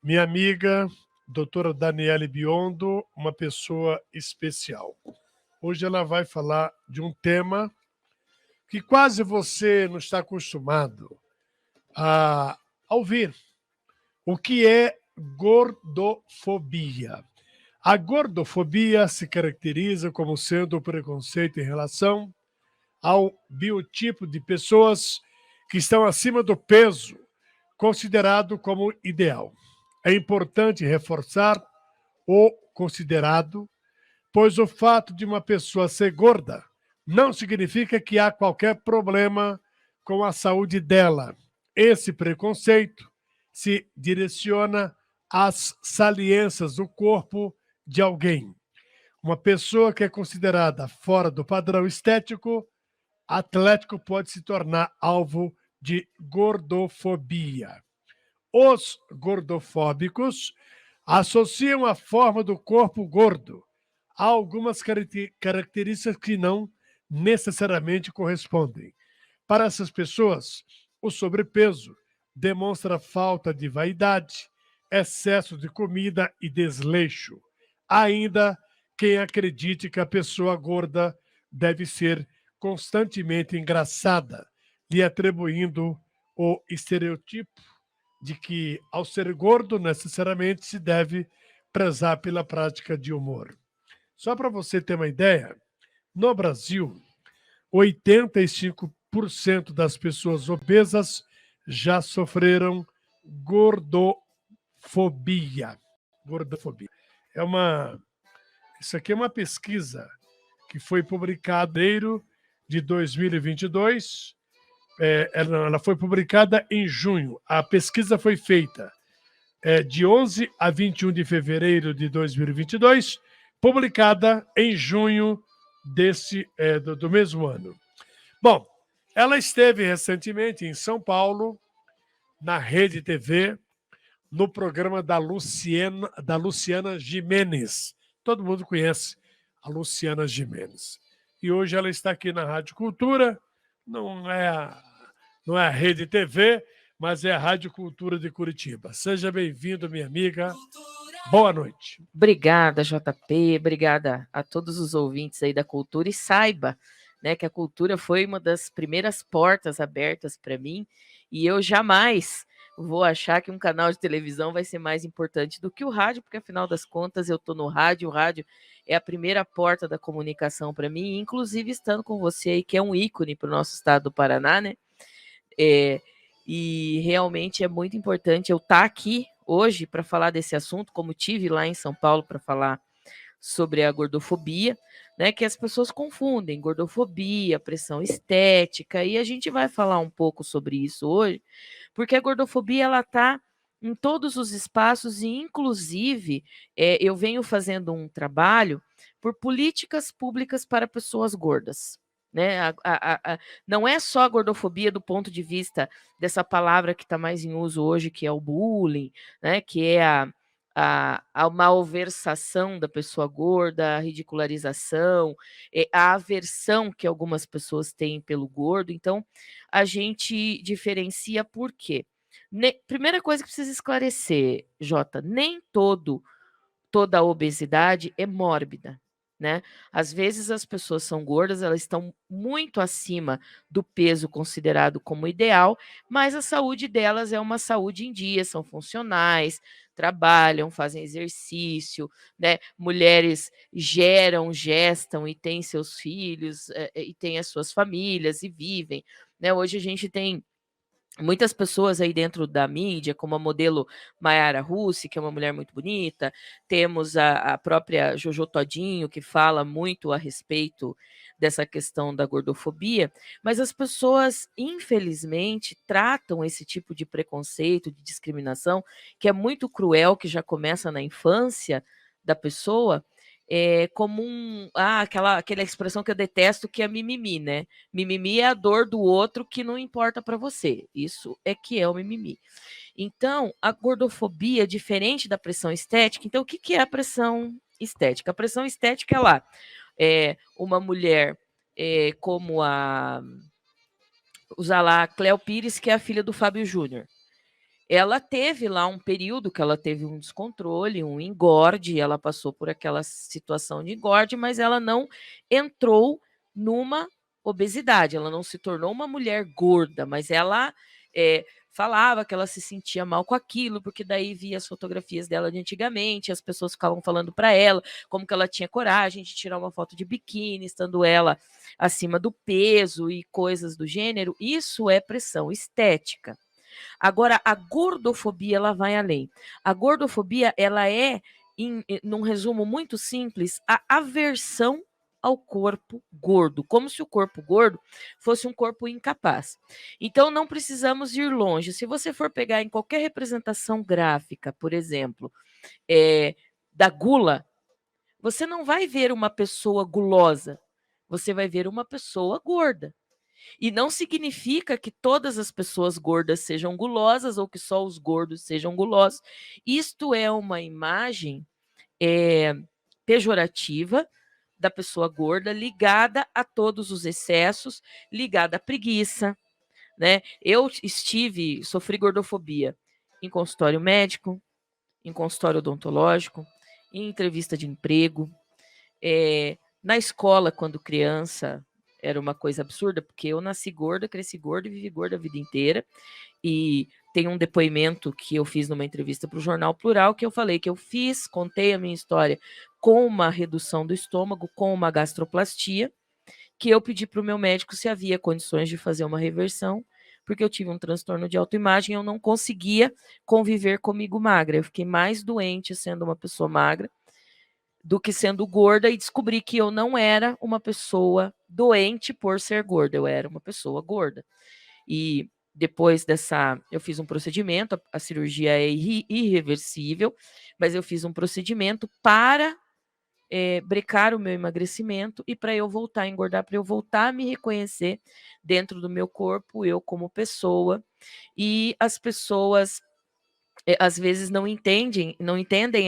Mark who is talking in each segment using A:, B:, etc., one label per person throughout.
A: minha amiga, doutora Daniele Biondo, uma pessoa especial. Hoje ela vai falar de um tema que quase você não está acostumado a ouvir. O que é gordofobia? A gordofobia se caracteriza como sendo o preconceito em relação ao biotipo de pessoas que estão acima do peso considerado como ideal. É importante reforçar o considerado, pois o fato de uma pessoa ser gorda não significa que há qualquer problema com a saúde dela. Esse preconceito se direciona às saliências do corpo de alguém. Uma pessoa que é considerada fora do padrão estético, atlético pode se tornar alvo de gordofobia. Os gordofóbicos associam a forma do corpo gordo a algumas características que não necessariamente correspondem. Para essas pessoas, o sobrepeso demonstra falta de vaidade, excesso de comida e desleixo. Ainda quem acredite que a pessoa gorda deve ser constantemente engraçada, lhe atribuindo o estereotipo de que, ao ser gordo, necessariamente se deve prezar pela prática de humor. Só para você ter uma ideia, no Brasil, 85% das pessoas obesas já sofreram gordofobia. Gordofobia. Isso aqui é uma pesquisa que foi publicada em janeiro de 2022. Ela foi publicada em junho. A pesquisa foi feita de 11 a 21 de fevereiro de 2022, publicada em junho do mesmo ano. Bom, ela esteve recentemente em São Paulo, na Rede TV, no programa da Luciana Gimenez. Todo mundo conhece a Luciana Gimenez. E hoje ela está aqui na Rádio Cultura, não é a Rede TV, mas é a Rádio Cultura de Curitiba. Seja bem-vindo, minha amiga. Boa noite.
B: Obrigada, JP, obrigada a todos os ouvintes aí da cultura, e saiba, né, que a cultura foi uma das primeiras portas abertas para mim, e eu jamais vou achar que um canal de televisão vai ser mais importante do que o rádio, porque afinal das contas eu estou no rádio, o rádio é a primeira porta da comunicação para mim, inclusive estando com você aí, que é um ícone para o nosso estado do Paraná, né? E realmente é muito importante eu estar aqui hoje para falar desse assunto, como tive lá em São Paulo para falar sobre a gordofobia, né, que as pessoas confundem gordofobia, pressão estética, e a gente vai falar um pouco sobre isso hoje, porque a gordofobia ela está em todos os espaços e, inclusive, eu venho fazendo um trabalho por políticas públicas para pessoas gordas. Né? Não é só a gordofobia do ponto de vista dessa palavra que está mais em uso hoje, que é o bullying, né? Que é a malversação da pessoa gorda, a ridicularização, a aversão que algumas pessoas têm pelo gordo. Então, a gente diferencia por quê? Primeira coisa que precisa esclarecer, Jota, nem toda obesidade é mórbida. Né? Às vezes as pessoas são gordas, elas estão muito acima do peso considerado como ideal, mas a saúde delas é uma saúde em dia, são funcionais, trabalham, fazem exercício, né? Mulheres gestam e têm seus filhos, e têm as suas famílias e vivem. Né? Hoje a gente tem muitas pessoas aí dentro da mídia, como a modelo Mayara Russi, que é uma mulher muito bonita, temos a própria Jojo Todinho, que fala muito a respeito dessa questão da gordofobia, mas as pessoas, infelizmente, tratam esse tipo de preconceito, de discriminação, que é muito cruel, que já começa na infância da pessoa, como aquela expressão que eu detesto, que é mimimi, né? Mimimi é a dor do outro que não importa para você. Isso é que é o mimimi. Então, a gordofobia é diferente da pressão estética. Então, o que é a pressão estética? A pressão estética é lá. Uma mulher como usar lá a Cleo Pires, que é a filha do Fábio Júnior. ela teve lá um período que ela teve um descontrole, um engorde, ela passou por aquela situação de engorde, mas ela não entrou numa obesidade, ela não se tornou uma mulher gorda, mas ela falava que ela se sentia mal com aquilo, porque daí via as fotografias dela de antigamente, as pessoas ficavam falando para ela como que ela tinha coragem de tirar uma foto de biquíni, estando ela acima do peso e coisas do gênero. Isso é pressão estética. Agora, a gordofobia, ela vai além. A gordofobia, ela é, num resumo muito simples, a aversão ao corpo gordo, como se o corpo gordo fosse um corpo incapaz. Então, não precisamos ir longe. Se você for pegar em qualquer representação gráfica, por exemplo, da gula, você não vai ver uma pessoa gulosa, você vai ver uma pessoa gorda. E não significa que todas as pessoas gordas sejam gulosas ou que só os gordos sejam gulosos. Isto é uma imagem pejorativa da pessoa gorda ligada a todos os excessos, ligada à preguiça, né? Eu sofri gordofobia em consultório médico, em consultório odontológico, em entrevista de emprego, na escola quando criança. Era uma coisa absurda, porque eu nasci gorda, cresci gorda e vivi gorda a vida inteira. E tem um depoimento que eu fiz numa entrevista para o Jornal Plural, que eu falei que eu contei a minha história com uma redução do estômago, com uma gastroplastia, que eu pedi para o meu médico se havia condições de fazer uma reversão, porque eu tive um transtorno de autoimagem e eu não conseguia conviver comigo magra. Eu fiquei mais doente sendo uma pessoa magra do que sendo gorda, e descobri que eu não era uma pessoa doente por ser gorda, eu era uma pessoa gorda. E depois eu fiz um procedimento, a cirurgia é irreversível, mas eu fiz um procedimento para brecar o meu emagrecimento e para eu voltar a engordar, para eu voltar a me reconhecer dentro do meu corpo, eu como pessoa. E as pessoas às vezes não entendem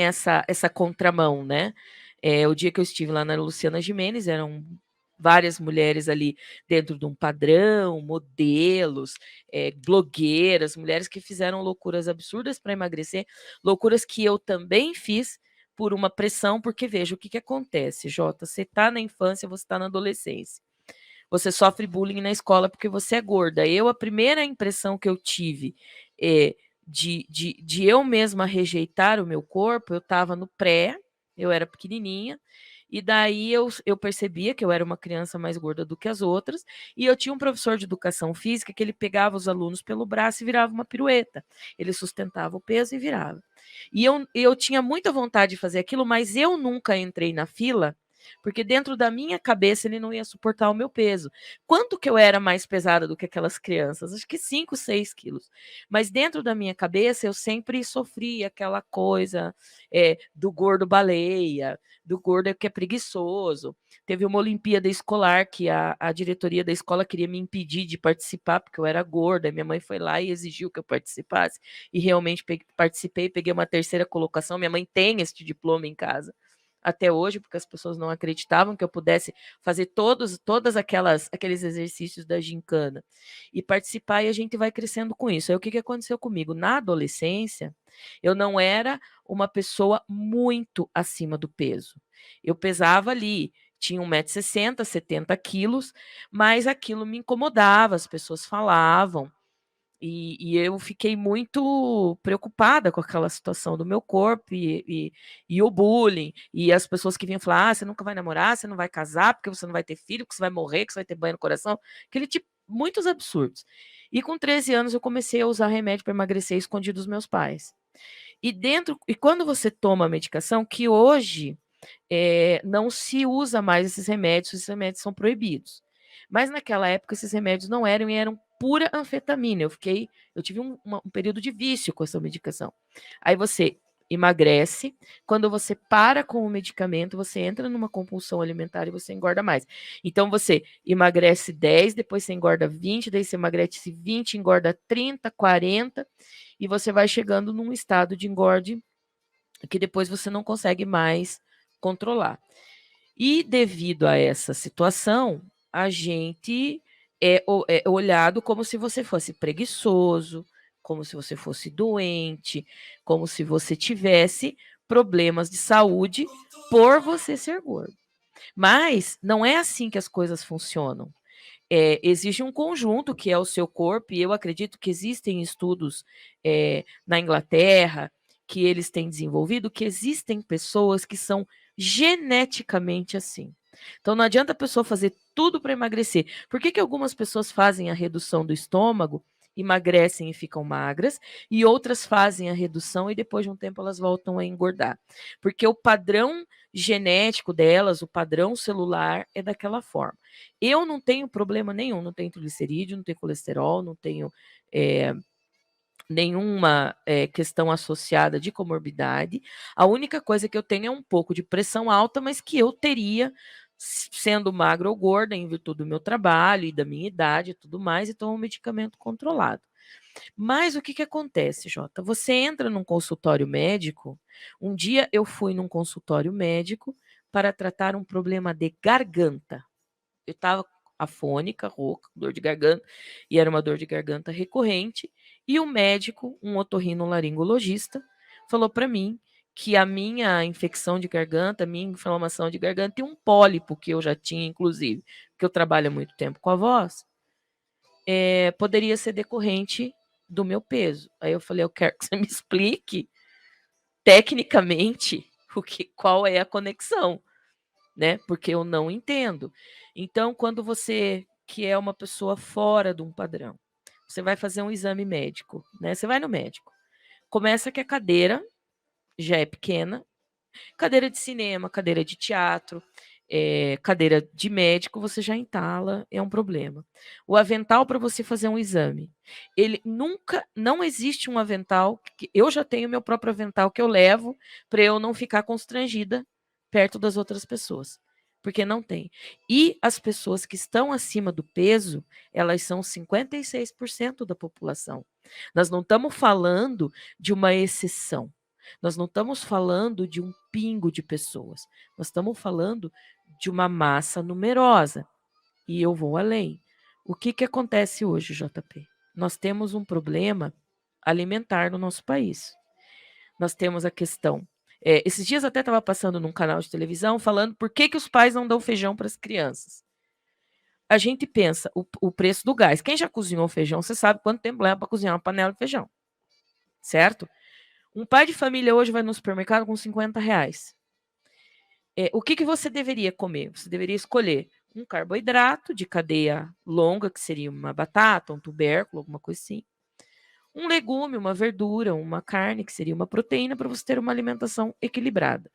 B: essa contramão, né? O dia que eu estive lá na Luciana Gimenez, eram várias mulheres ali dentro de um padrão, modelos, blogueiras, mulheres que fizeram loucuras absurdas para emagrecer, loucuras que eu também fiz por uma pressão, porque veja o que acontece, Jota, você está na infância, você está na adolescência, você sofre bullying na escola porque você é gorda. A primeira impressão que eu tive de eu mesma rejeitar o meu corpo, eu estava no pré, eu era pequenininha, e daí eu percebia que eu era uma criança mais gorda do que as outras, e eu tinha um professor de educação física que ele pegava os alunos pelo braço e virava uma pirueta. Ele sustentava o peso e virava. E eu tinha muita vontade de fazer aquilo, mas eu nunca entrei na fila, porque dentro da minha cabeça ele não ia suportar o meu peso. Quanto que eu era mais pesada do que aquelas crianças? Acho que 5, 6 quilos. Mas dentro da minha cabeça eu sempre sofri aquela coisa do gordo baleia, do gordo que é preguiçoso. Teve uma Olimpíada escolar que a diretoria da escola queria me impedir de participar porque eu era gorda. Minha mãe foi lá e exigiu que eu participasse. E realmente participei, peguei uma terceira colocação. Minha mãe tem este diploma em casa até hoje, porque as pessoas não acreditavam que eu pudesse fazer todos aqueles exercícios da gincana e participar, e a gente vai crescendo com isso. Aí o que aconteceu comigo? Na adolescência, eu não era uma pessoa muito acima do peso. Eu pesava ali, tinha 1,60 m, 70 quilos, mas aquilo me incomodava, as pessoas falavam, e eu fiquei muito preocupada com aquela situação do meu corpo e o bullying, e as pessoas que vinham falar: você nunca vai namorar, você não vai casar, porque você não vai ter filho, porque você vai morrer, que você vai ter banho no coração, aquele tipo, muitos absurdos. E com 13 anos eu comecei a usar remédio para emagrecer escondido dos meus pais. E quando você toma a medicação, que hoje não se usa mais esses remédios são proibidos. Mas naquela época esses remédios não eram, e eram pura anfetamina. Eu tive um período de vício com essa medicação. Aí você emagrece, quando você para com o medicamento, você entra numa compulsão alimentar e você engorda mais. Então você emagrece 10, depois você engorda 20, daí você emagrece 20, engorda 30, 40, e você vai chegando num estado de engorde que depois você não consegue mais controlar. E devido a essa situação, a gente é olhado como se você fosse preguiçoso, como se você fosse doente, como se você tivesse problemas de saúde por você ser gordo. Mas não é assim que as coisas funcionam. Existe um conjunto que é o seu corpo, e eu acredito que existem estudos na Inglaterra que eles têm desenvolvido, que existem pessoas que são geneticamente assim. Então não adianta a pessoa fazer tudo para emagrecer. Por que algumas pessoas fazem a redução do estômago, emagrecem e ficam magras, e outras fazem a redução e depois de um tempo elas voltam a engordar? Porque o padrão genético delas, o padrão celular é daquela forma. Eu não tenho problema nenhum, não tenho triglicerídeo, não tenho colesterol, não tenho nenhuma questão associada de comorbidade. A única coisa que eu tenho é um pouco de pressão alta, mas que eu teria sendo magra ou gorda em virtude do meu trabalho e da minha idade e tudo mais, e tomo um medicamento controlado. Mas o que acontece, Jota? Você entra num consultório médico. Um dia eu fui num consultório médico para tratar um problema de garganta. Eu estava afônica, rouca, dor de garganta, e era uma dor de garganta recorrente. E o médico, um otorrinolaringologista, falou para mim que a minha infecção de garganta, a minha inflamação de garganta e um pólipo que eu já tinha, inclusive, porque eu trabalho há muito tempo com a voz, poderia ser decorrente do meu peso. Aí eu falei, eu quero que você me explique tecnicamente qual é a conexão, né? Porque eu não entendo. Então, quando você que é uma pessoa fora de um padrão, você vai fazer um exame médico, né? Você vai no médico. Começa que a cadeira já é pequena, cadeira de cinema, cadeira de teatro, cadeira de médico, você já entala, é um problema. O avental para você fazer um exame, ele nunca, não existe um avental, eu já tenho meu próprio avental que eu levo para eu não ficar constrangida perto das outras pessoas, porque não tem. E as pessoas que estão acima do peso, elas são 56% da população. Nós não estamos falando de uma exceção. Nós não estamos falando de um pingo de pessoas. Nós estamos falando de uma massa numerosa. E eu vou além. O que acontece hoje, JP? Nós temos um problema alimentar no nosso país. Nós temos a questão. Esses dias até estava passando num canal de televisão falando por que os pais não dão feijão para as crianças. A gente pensa o preço do gás. Quem já cozinhou feijão, você sabe quanto tempo leva para cozinhar uma panela de feijão. Certo? Um pai de família hoje vai no supermercado com R$ 50. O que você deveria comer? Você deveria escolher um carboidrato de cadeia longa, que seria uma batata, um tubérculo, alguma coisa assim. Um legume, uma verdura, uma carne, que seria uma proteína, para você ter uma alimentação equilibrada.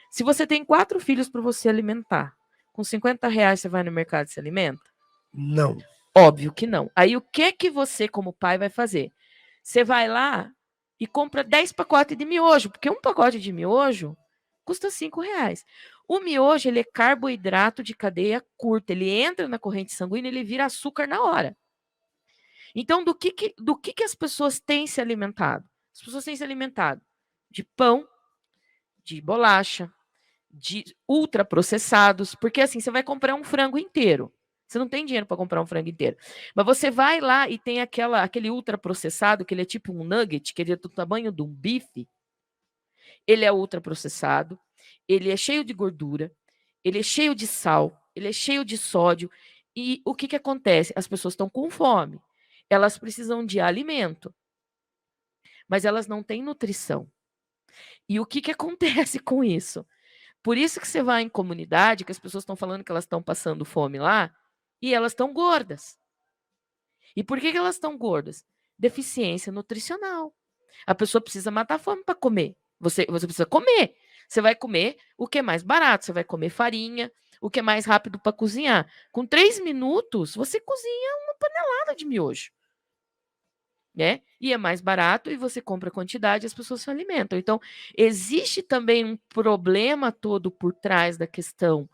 B: Se você tem 4 filhos para você alimentar, com R$ 50 você vai no mercado e se alimenta?
A: Não.
B: Óbvio que não. Aí o que você, como pai, vai fazer? Você vai lá e compra 10 pacotes de miojo, porque um pacote de miojo custa R$ 5. O miojo, ele é carboidrato de cadeia curta, ele entra na corrente sanguínea, ele vira açúcar na hora. Então, do que as pessoas têm se alimentado? As pessoas têm se alimentado de pão, de bolacha, de ultraprocessados, porque assim, você vai comprar um frango inteiro. Você não tem dinheiro para comprar um frango inteiro. Mas você vai lá e tem aquele ultraprocessado, que ele é tipo um nugget, que ele é do tamanho de um bife. Ele é ultraprocessado, ele é cheio de gordura, ele é cheio de sal, ele é cheio de sódio. E o que acontece? As pessoas estão com fome. Elas precisam de alimento, mas elas não têm nutrição. E o que acontece com isso? Por isso que você vai em comunidade, que as pessoas estão falando que elas estão passando fome lá, e elas estão gordas. E por que elas estão gordas? Deficiência nutricional. A pessoa precisa matar a fome para comer. Você precisa comer. Você vai comer o que é mais barato, você vai comer farinha, o que é mais rápido para cozinhar. Com 3 minutos, você cozinha uma panelada de miojo. Né? E é mais barato e você compra quantidade e as pessoas se alimentam. Então, existe também um problema todo por trás da questão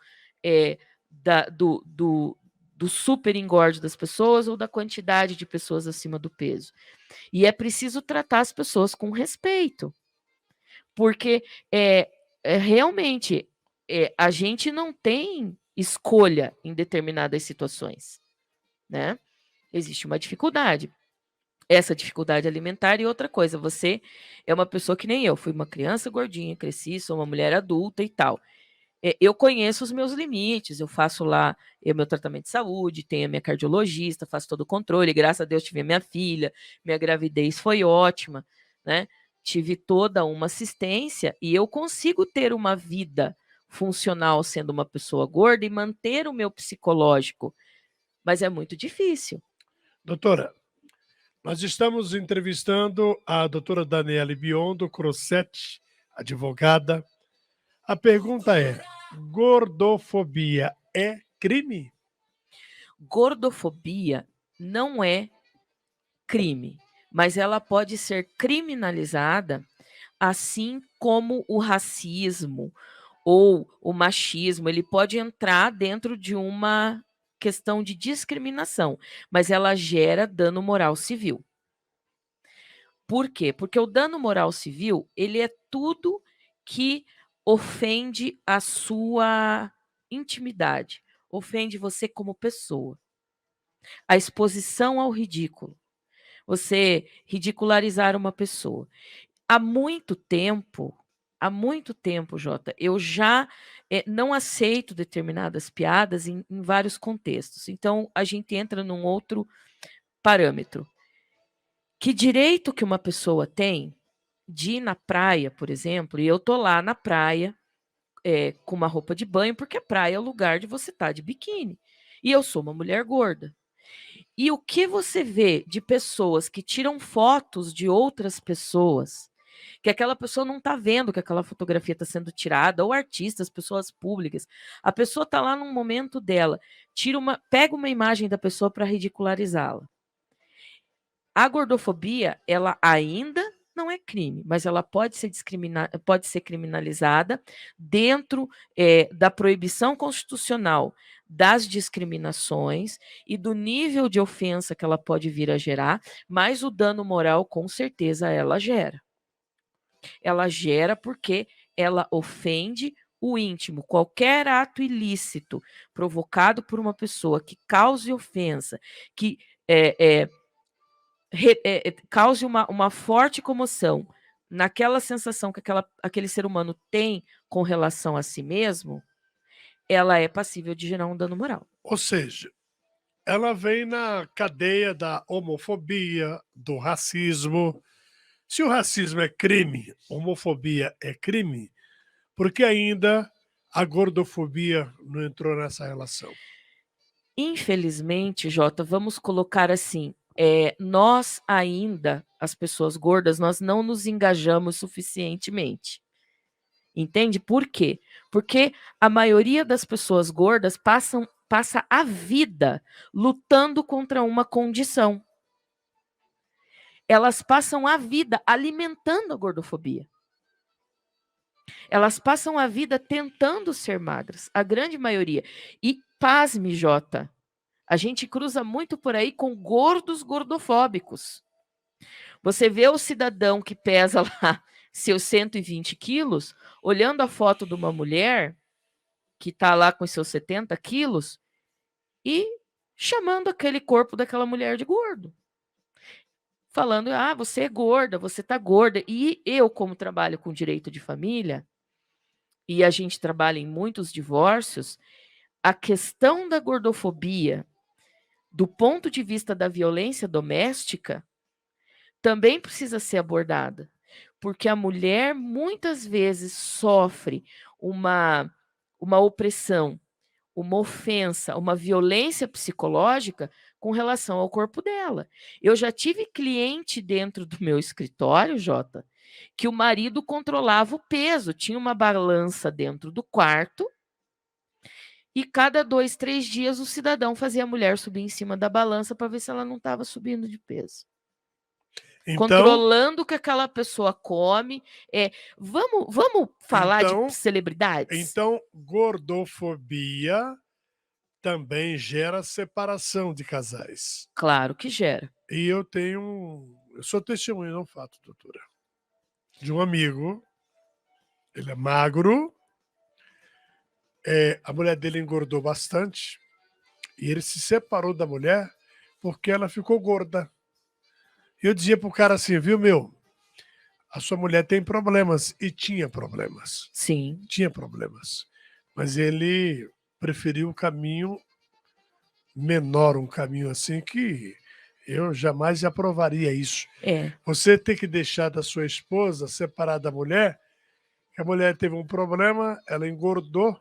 B: do super engorde das pessoas ou da quantidade de pessoas acima do peso. E é preciso tratar as pessoas com respeito, porque realmente a gente não tem escolha em determinadas situações, né? Existe uma dificuldade. essa dificuldade alimentar. E outra coisa, você é uma pessoa que nem eu, fui uma criança gordinha, cresci, sou uma mulher adulta e tal. Eu conheço os meus limites, eu faço lá o meu tratamento de saúde, tenho a minha cardiologista, faço todo o controle, graças a Deus tive a minha filha, minha gravidez foi ótima, né? Tive toda uma assistência e eu consigo ter uma vida funcional sendo uma pessoa gorda e manter o meu psicológico, mas é muito difícil.
A: Doutora, nós estamos entrevistando a doutora Daniele Biondo Crossetti, advogada. A pergunta é: gordofobia é crime?
B: Gordofobia não é crime, mas ela pode ser criminalizada, assim como o racismo ou o machismo, ele pode entrar dentro de uma questão de discriminação, mas ela gera dano moral civil. Por quê? Porque o dano moral civil, ele é tudo que ofende a sua intimidade, ofende você como pessoa. A exposição ao ridículo, você ridicularizar uma pessoa. Há muito tempo, Jota, eu já não aceito determinadas piadas em vários contextos. Então, a gente entra num outro parâmetro. Que direito que uma pessoa tem de ir na praia, por exemplo, e eu tô lá na praia com uma roupa de banho, porque a praia é o lugar de você estar de biquíni. E eu sou uma mulher gorda. E o que você vê de pessoas que tiram fotos de outras pessoas, que aquela pessoa não está vendo que aquela fotografia está sendo tirada, ou artistas, pessoas públicas. A pessoa está lá num momento dela, pega uma imagem da pessoa para ridicularizá-la. A gordofobia, ela ainda não é crime, mas ela pode ser criminalizada dentro da proibição constitucional das discriminações e do nível de ofensa que ela pode vir a gerar, mas o dano moral, com certeza, ela gera. Ela gera porque ela ofende o íntimo. Qualquer ato ilícito provocado por uma pessoa que cause ofensa, que cause uma forte comoção naquela sensação que aquele ser humano tem com relação a si mesmo, ela é passível de gerar um dano moral.
A: Ou seja, ela vem na cadeia da homofobia, do racismo. Se o racismo é crime, homofobia é crime, por que ainda a gordofobia não entrou nessa relação?
B: Infelizmente, Jota, vamos colocar assim, nós ainda, as pessoas gordas, nós não nos engajamos suficientemente. Entende? Por quê? Porque a maioria das pessoas gordas passa a vida lutando contra uma condição. Elas passam a vida alimentando a gordofobia. Elas passam a vida tentando ser magras, a grande maioria. E pasme, Jota, a gente cruza muito por aí com gordos gordofóbicos. Você vê o cidadão que pesa lá seus 120 quilos, olhando a foto de uma mulher que está lá com seus 70 quilos e chamando aquele corpo daquela mulher de gordo. Falando, você é gorda, você tá gorda. E eu, como trabalho com direito de família, e a gente trabalha em muitos divórcios, a questão da gordofobia, do ponto de vista da violência doméstica, também precisa ser abordada. Porque a mulher muitas vezes sofre uma opressão, uma ofensa, uma violência psicológica com relação ao corpo dela. Eu já tive cliente dentro do meu escritório, Jota, que o marido controlava o peso, tinha uma balança dentro do quarto e cada 2, 3 dias o cidadão fazia a mulher subir em cima da balança para ver se ela não estava subindo de peso.
A: Então,
B: controlando o que aquela pessoa come. Vamos falar de celebridades?
A: Então, gordofobia também gera separação de casais.
B: Claro que gera.
A: E eu sou testemunha de um fato, doutora, de um amigo, ele é magro, a mulher dele engordou bastante, e ele se separou da mulher porque ela ficou gorda. Eu dizia pro cara assim, viu, meu, a sua mulher tem problemas, e tinha problemas.
B: Sim.
A: Tinha problemas. Mas ele preferiu o caminho menor, um caminho assim que eu jamais aprovaria isso.
B: É.
A: Você tem que deixar da sua esposa separar da mulher, que a mulher teve um problema, ela engordou,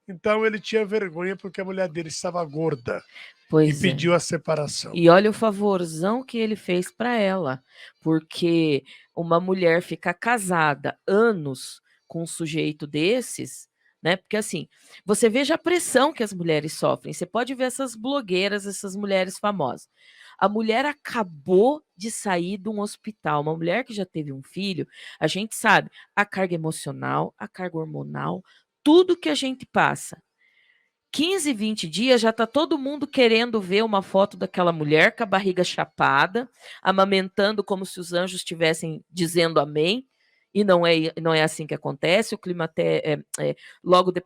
A: então ele tinha vergonha porque a mulher dele estava gorda e
B: Pois é.
A: pediu a separação.
B: E olha o favorzão que ele fez para ela, porque uma mulher ficar casada anos com um sujeito desses, né? Porque assim, você veja a pressão que as mulheres sofrem. Você pode ver essas blogueiras, essas mulheres famosas. A mulher acabou de sair de um hospital, uma mulher que já teve um filho, a gente sabe a carga emocional, a carga hormonal, tudo que a gente passa. 15, 20 dias já está todo mundo querendo ver uma foto daquela mulher com a barriga chapada, amamentando como se os anjos estivessem dizendo amém. E não é assim que acontece. O climatério,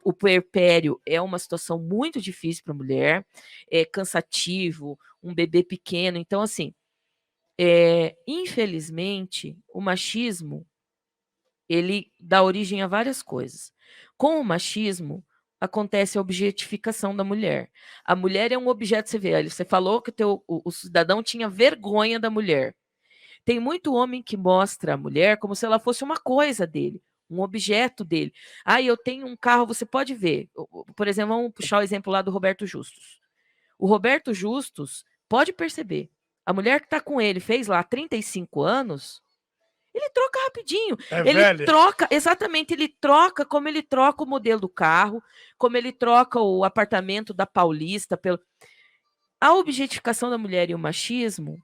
B: o puerpério é uma situação muito difícil para a mulher, é cansativo, um bebê pequeno. Então, assim, infelizmente, o machismo ele dá origem a várias coisas. Com o machismo, acontece a objetificação da mulher. A mulher é um objeto, você vê, você falou que o cidadão tinha vergonha da mulher. Tem muito homem que mostra a mulher como se ela fosse uma coisa dele, um objeto dele. Ah, eu tenho um carro, você pode ver. Por exemplo, vamos puxar o exemplo lá do Roberto Justus. O Roberto Justus pode perceber. A mulher que está com ele fez lá 35 anos, ele troca rapidinho. Ele
A: velha.
B: troca, exatamente, ele troca como ele troca o modelo do carro, como ele troca o apartamento da Paulista. A objetificação da mulher e o machismo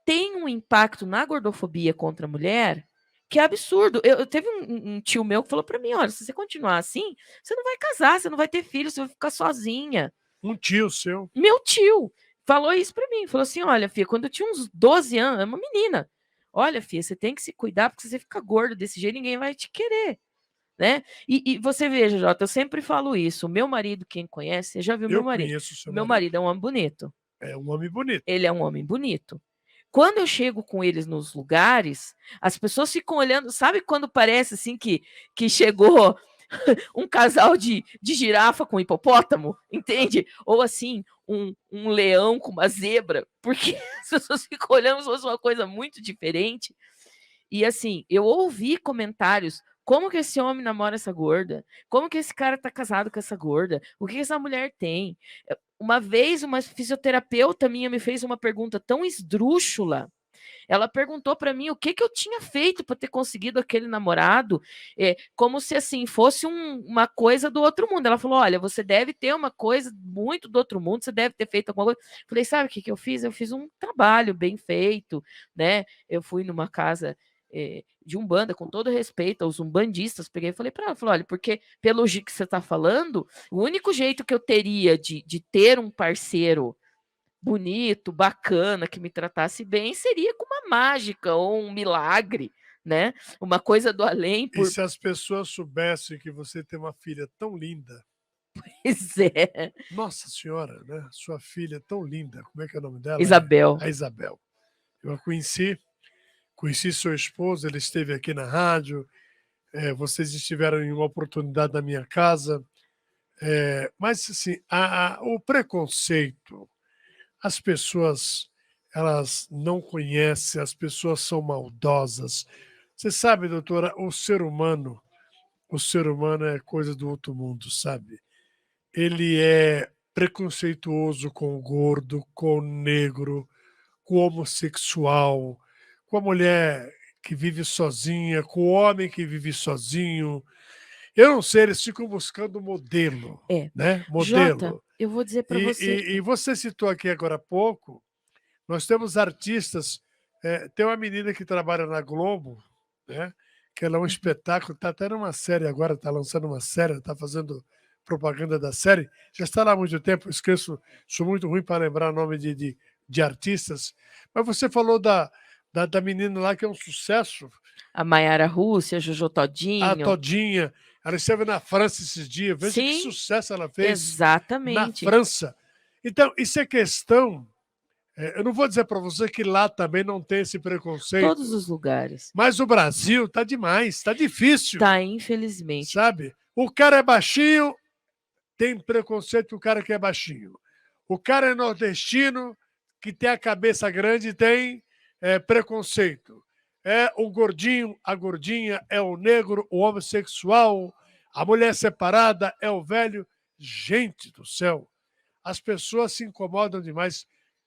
B: tem um impacto na gordofobia contra a mulher que é absurdo. Eu teve um tio meu que falou para mim, olha, se você continuar assim, você não vai casar, você não vai ter filho, você vai ficar sozinha.
A: Um tio seu.
B: Meu tio falou isso para mim, falou assim, olha, filha, quando eu tinha uns 12 anos, é uma menina, olha, filha, você tem que se cuidar, porque se você ficar gordo desse jeito, ninguém vai te querer, né? E você veja, Jota, eu sempre falo isso, o meu marido, quem conhece, você já viu meu marido.
A: Conheço o seu
B: Meu marido é um homem bonito.
A: É um homem bonito.
B: Ele é um homem bonito. Quando eu chego com eles nos lugares, as pessoas ficam olhando, sabe quando parece assim que chegou um casal de girafa com hipopótamo, entende? Ou assim, um leão com uma zebra, porque as pessoas ficam olhando como se fosse uma coisa muito diferente. E assim, eu ouvi comentários, como que esse homem namora essa gorda? Como que esse cara tá casado com essa gorda? O que essa mulher tem? Uma vez, uma fisioterapeuta minha me fez uma pergunta tão esdrúxula. Ela perguntou para mim o que eu tinha feito para ter conseguido aquele namorado, como se assim fosse uma coisa do outro mundo. Ela falou: olha, você deve ter uma coisa muito do outro mundo, você deve ter feito alguma coisa. Falei: sabe o que eu fiz? Eu fiz um trabalho bem feito, né? Eu fui numa casa de umbanda, com todo respeito aos umbandistas, peguei e falei para ela, olha, porque pelo que você está falando, o único jeito que eu teria de ter um parceiro bonito, bacana, que me tratasse bem, seria com uma mágica ou um milagre, né? Uma coisa do além.
A: E se as pessoas soubessem que você tem uma filha tão linda?
B: Pois é.
A: Nossa senhora, né? Sua filha é tão linda. Como é que é o nome dela?
B: Isabel.
A: A Isabel. Eu a conheci sua esposa, ele esteve aqui na rádio, vocês estiveram em uma oportunidade na minha casa, mas assim, o preconceito, as pessoas, elas não conhecem, as pessoas são maldosas. Você sabe, doutora, o ser humano é coisa do outro mundo, sabe? Ele é preconceituoso com o gordo, com o negro, com o homossexual, com a mulher que vive sozinha, com o homem que vive sozinho. Eu não sei, eles ficam buscando modelo, né? Modelo.
B: Jota, eu vou dizer para você.
A: E você citou aqui agora há pouco, nós temos artistas, tem uma menina que trabalha na Globo, né? Que ela é um espetáculo, está até numa série agora, está lançando uma série, está fazendo propaganda da série, já está lá há muito tempo, esqueço, sou muito ruim para lembrar o nome de artistas, mas você falou da menina lá que é um sucesso.
B: A Maiara Rússia, a Jojo Todinho.
A: A Todinha, ela esteve na França esses dias, veja que sucesso ela fez.
B: Exatamente.
A: Na França. Então, isso é questão Eu não vou dizer para você que lá também não tem esse preconceito.
B: Todos os lugares.
A: Mas o Brasil tá demais, tá difícil.
B: Tá, infelizmente.
A: Sabe? O cara é baixinho, tem preconceito com o cara que é baixinho. O cara é nordestino, que tem a cabeça grande, tem preconceito. É o gordinho, a gordinha, é o negro, o homossexual, a mulher separada, é o velho. Gente do céu, as pessoas se incomodam demais.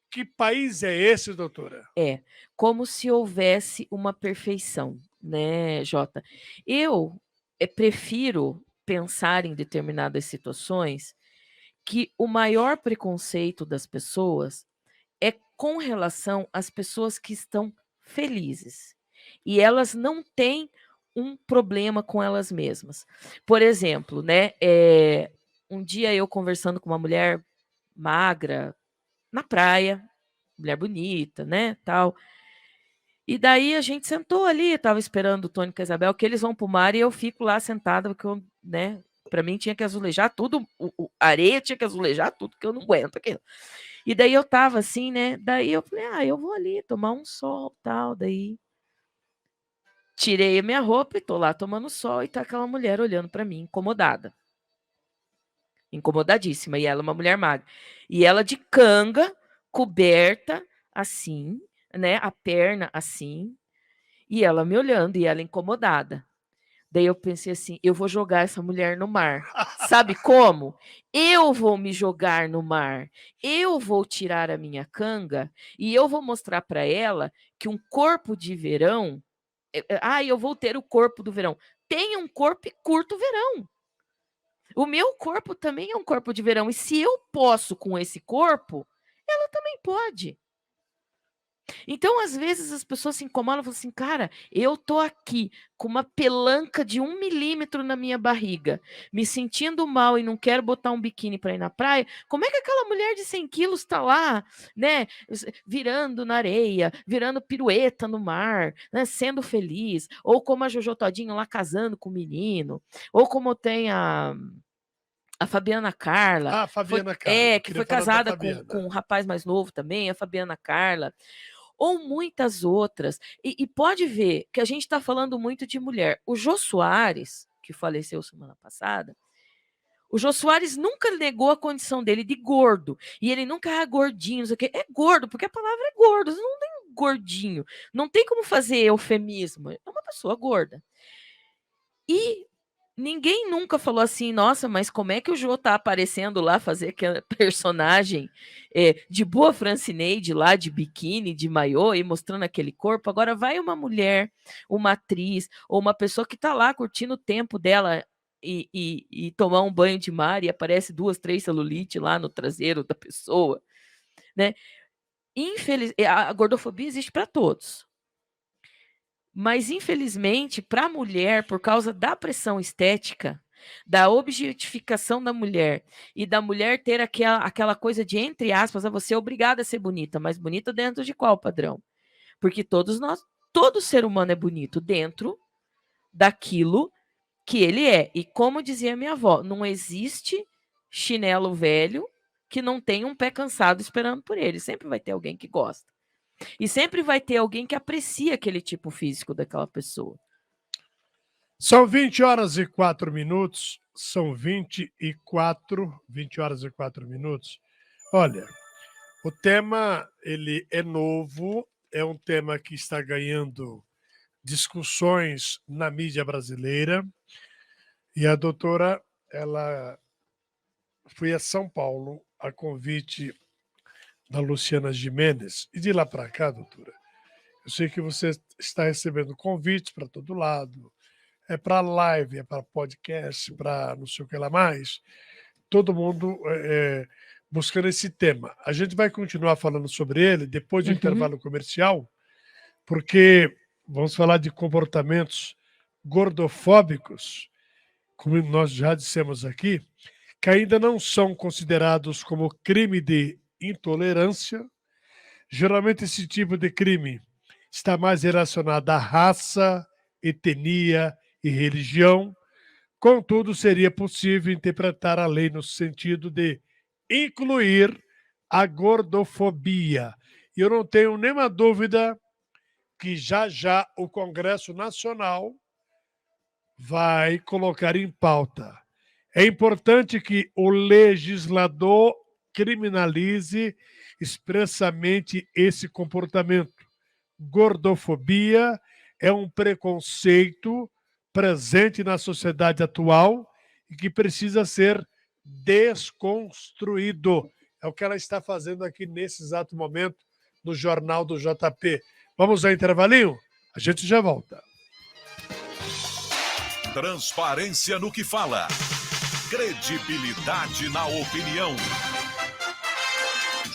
A: Que país é esse, doutora?
B: É, como se houvesse uma perfeição, né, Jota? Eu prefiro pensar em determinadas situações que o maior preconceito das pessoas é com relação às pessoas que estão felizes. E elas não têm um problema com elas mesmas. Por exemplo, né, um dia eu conversando com uma mulher magra na praia, mulher bonita, né, tal. E daí a gente sentou ali, estava esperando o Tony e a Isabel, que eles vão pro mar e eu fico lá sentada, porque eu, né, para mim tinha que azulejar tudo, a areia tinha que azulejar tudo, que eu não aguento aquilo. E daí eu tava assim, né, daí eu falei, eu vou ali tomar um sol, tal, daí tirei a minha roupa e tô lá tomando sol e tá aquela mulher olhando para mim, incomodada. Incomodadíssima, e ela é uma mulher magra. E ela de canga, coberta, assim, né, a perna assim, e ela me olhando, e ela incomodada. Daí eu pensei assim, eu vou jogar essa mulher no mar. Sabe como? Eu vou me jogar no mar. Eu vou tirar a minha canga e eu vou mostrar para ela que um corpo de verão, eu vou ter o corpo do verão. Tem um corpo e curto o verão. O meu corpo também é um corpo de verão. E se eu posso com esse corpo, ela também pode. Então, às vezes, as pessoas se incomodam e falam assim, cara, eu tô aqui com uma pelanca de 1 milímetro na minha barriga, me sentindo mal e não quero botar um biquíni para ir na praia. Como é que aquela mulher de 100 quilos está lá, né, virando na areia, virando pirueta no mar, né, sendo feliz? Ou como a Jojo Todinho lá casando com o menino, ou como tem a Fabiana Carla,
A: Ah, Fabiana Carla.
B: que foi casada com um rapaz mais novo também, a Fabiana Carla, ou muitas outras. E pode ver que a gente está falando muito de mulher. O Jô Soares, que faleceu semana passada, o Jô Soares nunca negou a condição dele de gordo. E ele nunca é gordinho, não sei o quê. É gordo, porque a palavra é gordo. Você não tem gordinho. Não tem como fazer eufemismo. É uma pessoa gorda. E ninguém nunca falou assim, nossa, mas como é que o Jô tá aparecendo lá, fazer aquele personagem de boa Francineide lá, de biquíni, de maiô, e mostrando aquele corpo. Agora vai uma mulher, uma atriz, ou uma pessoa que tá lá curtindo o tempo dela e tomar um banho de mar e aparece 2, 3 celulite lá no traseiro da pessoa, né? A gordofobia existe para todos. Mas, infelizmente, para a mulher, por causa da pressão estética, da objetificação da mulher e da mulher ter aquela coisa de, entre aspas, você é obrigada a ser bonita, mas bonita dentro de qual padrão? Porque todo ser humano é bonito dentro daquilo que ele é. E como dizia minha avó, não existe chinelo velho que não tenha um pé cansado esperando por ele. Sempre vai ter alguém que gosta. E sempre vai ter alguém que aprecia aquele tipo físico daquela pessoa.
A: São 20 horas e 4 minutos. São 20 horas e 4 minutos. Olha, o tema ele é novo, é um tema que está ganhando discussões na mídia brasileira. E a doutora, ela foi a São Paulo a convite da Luciana Gimenez. E de lá para cá, doutora, eu sei que você está recebendo convites para todo lado. É para live, é para podcast, para não sei o que lá mais. Todo mundo buscando esse tema. A gente vai continuar falando sobre ele depois do intervalo comercial, porque vamos falar de comportamentos gordofóbicos, como nós já dissemos aqui, que ainda não são considerados como crime de intolerância. Geralmente esse tipo de crime está mais relacionado à raça, etnia e religião. Contudo, seria possível interpretar a lei no sentido de incluir a gordofobia E eu não tenho nenhuma dúvida que já já o Congresso Nacional vai colocar em pauta. É importante que o legislador criminalize expressamente esse comportamento. Gordofobia é um preconceito presente na sociedade atual e que precisa ser desconstruído. É o que ela está fazendo aqui nesse exato momento no Jornal do JP. Vamos ao intervalinho? A gente já volta.
C: Transparência no que fala. Credibilidade na opinião.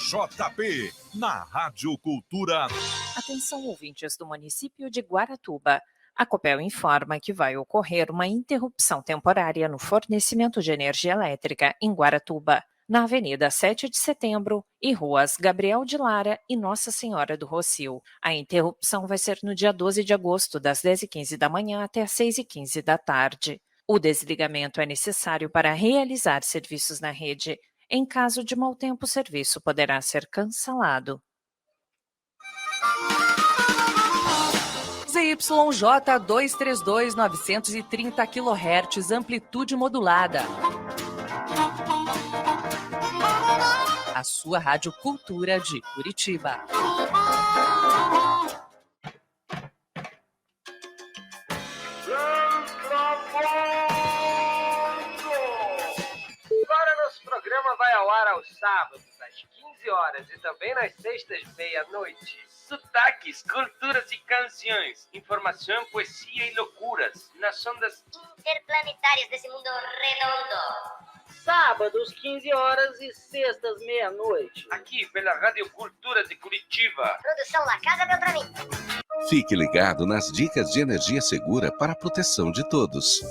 C: JP, na Rádio Cultura.
D: Atenção, ouvintes do município de Guaratuba. A Copel informa que vai ocorrer uma interrupção temporária no fornecimento de energia elétrica em Guaratuba, na Avenida 7 de Setembro e ruas Gabriel de Lara e Nossa Senhora do Rocio. A interrupção vai ser no dia 12 de agosto, das 10h15 da manhã até as 6h15 da tarde. O desligamento é necessário para realizar serviços na rede. Em caso de mau tempo, o serviço poderá ser cancelado.
E: ZYJ 232 930 kHz, amplitude modulada. A sua Rádio Cultura de Curitiba.
F: Agora nosso programa vai ao ar aos sábados, às 15 horas e também nas sextas, meia-noite. Sotaques, culturas e canções, informação, poesia e loucuras nas ondas
G: interplanetárias desse mundo redondo.
F: Sábados, 15 horas e sextas, meia-noite. Aqui pela Rádio Cultura de Curitiba.
G: Produção La Casa Beltramin.
H: Fique ligado nas dicas de energia segura para a proteção de todos.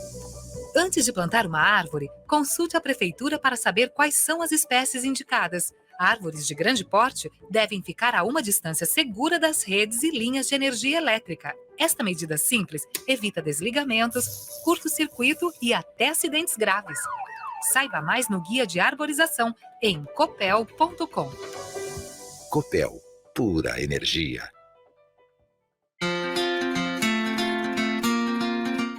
I: Antes de plantar uma árvore, consulte a prefeitura para saber quais são as espécies indicadas. Árvores de grande porte devem ficar a uma distância segura das redes e linhas de energia elétrica. Esta medida simples evita desligamentos, curto-circuito e até acidentes graves. Saiba mais no Guia de Arborização em copel.com.
H: Copel, pura energia.